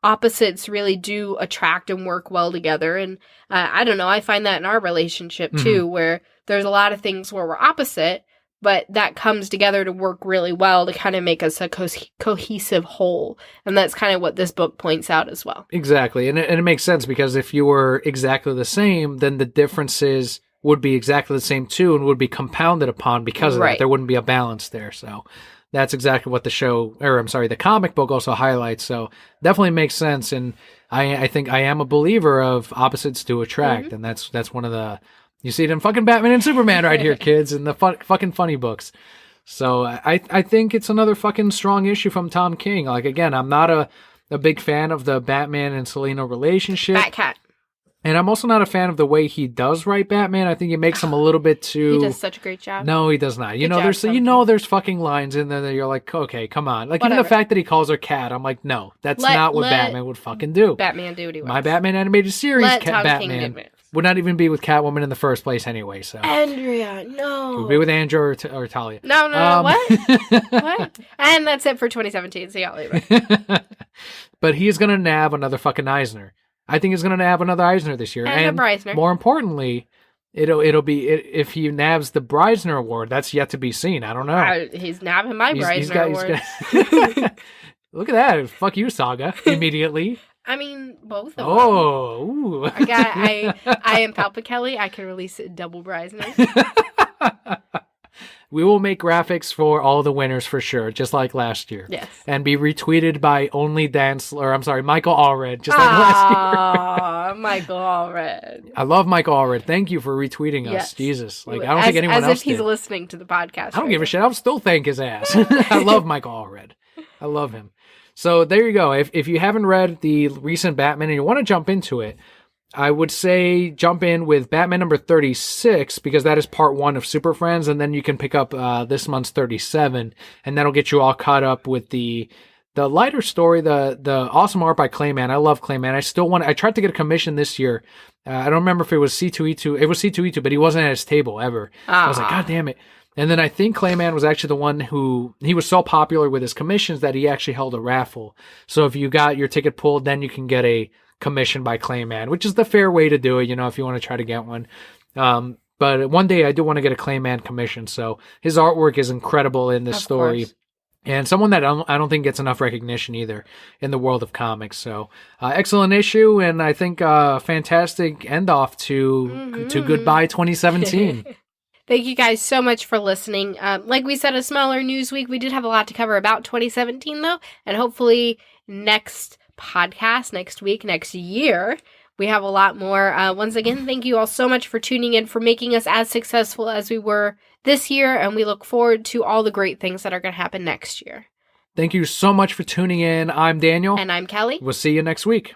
opposites really do attract and work well together. And I don't know, I find that in our relationship too, where there's a lot of things where we're opposite, but that comes together to work really well to kind of make us a cohesive whole. And that's kind of what this book points out as well. Exactly. And it makes sense, because if you were exactly the same, then the differences would be exactly the same too, and would be compounded upon because of that. There wouldn't be a balance there. So that's exactly what the comic book also highlights. So definitely makes sense. And I think I am a believer of opposites do attract. And that's one of the, you see it in fucking Batman and Superman right here, kids, in the fucking funny books. So I think it's another fucking strong issue from Tom King. Like, again, I'm not a big fan of the Batman and Selina relationship. Batcat. And I'm also not a fan of the way he does write Batman. I think he makes him a little bit too... He does such a great job. No, he does not. There's fucking lines in there that you're like, okay, come on. Like, Whatever. even the fact that he calls her Cat, I'm like, no, that's not what Batman would fucking do. Batman do what he wants. My Batman animated series, Let Tom Batman, King get would not even be with Catwoman in the first place anyway, so... Andrea, no. It would be with Andrea or Talia. No, what? What? And that's it for 2017. See y'all later. But he's going to nab another fucking Eisner. I think he's going to nab another Eisner this year. And a Breisner. More importantly, it'll be if he nabs the Breisner Award. That's yet to be seen. I don't know. He's nabbing my Breisner Award. Look at that! Fuck you, Saga. Immediately. I mean, both of them. Oh, ooh. I am Palpa Kelly. I can release double Breisner. We will make graphics for all the winners for sure, just like last year. Yes. And be retweeted by Michael Allred, just like last year. Michael Allred. I love Michael Allred. Thank you for retweeting us. Yes. Jesus. Like, I don't think anyone else As if he's did. listening to the podcast. I don't give a shit. I'll still thank his ass. I love Michael Allred. I love him. So there you go. If you haven't read the recent Batman and you want to jump into it, I would say jump in with Batman number 36, because that is part 1 of Super Friends, and then you can pick up this month's 37, and that'll get you all caught up with the lighter story, the awesome art by Clayman. I love Clayman. I tried to get a commission this year. I don't remember if it was C2E2. It was C2E2, but he wasn't at his table ever. I was like, God damn it. And then I think Clayman was actually the one he was so popular with his commissions that he actually held a raffle. So if you got your ticket pulled, then you can get a commission by Clayman, which is the fair way to do it, if you want to try to get one. But one day I do want to get a Clayman commission. So his artwork is incredible in this story. Course. And someone that I don't think gets enough recognition either in the world of comics. So excellent issue, and I think fantastic end off to goodbye 2017. Thank you guys so much for listening. Like we said, a smaller news week. We did have a lot to cover about 2017 though, and hopefully next podcast, next week, next year, we have a lot more. Once again, thank you all so much for tuning in, for making us as successful as we were this year, and we look forward to all the great things that are going to happen next year. Thank you so much for tuning in. I'm Daniel. And I'm Kelly. We'll see you next week.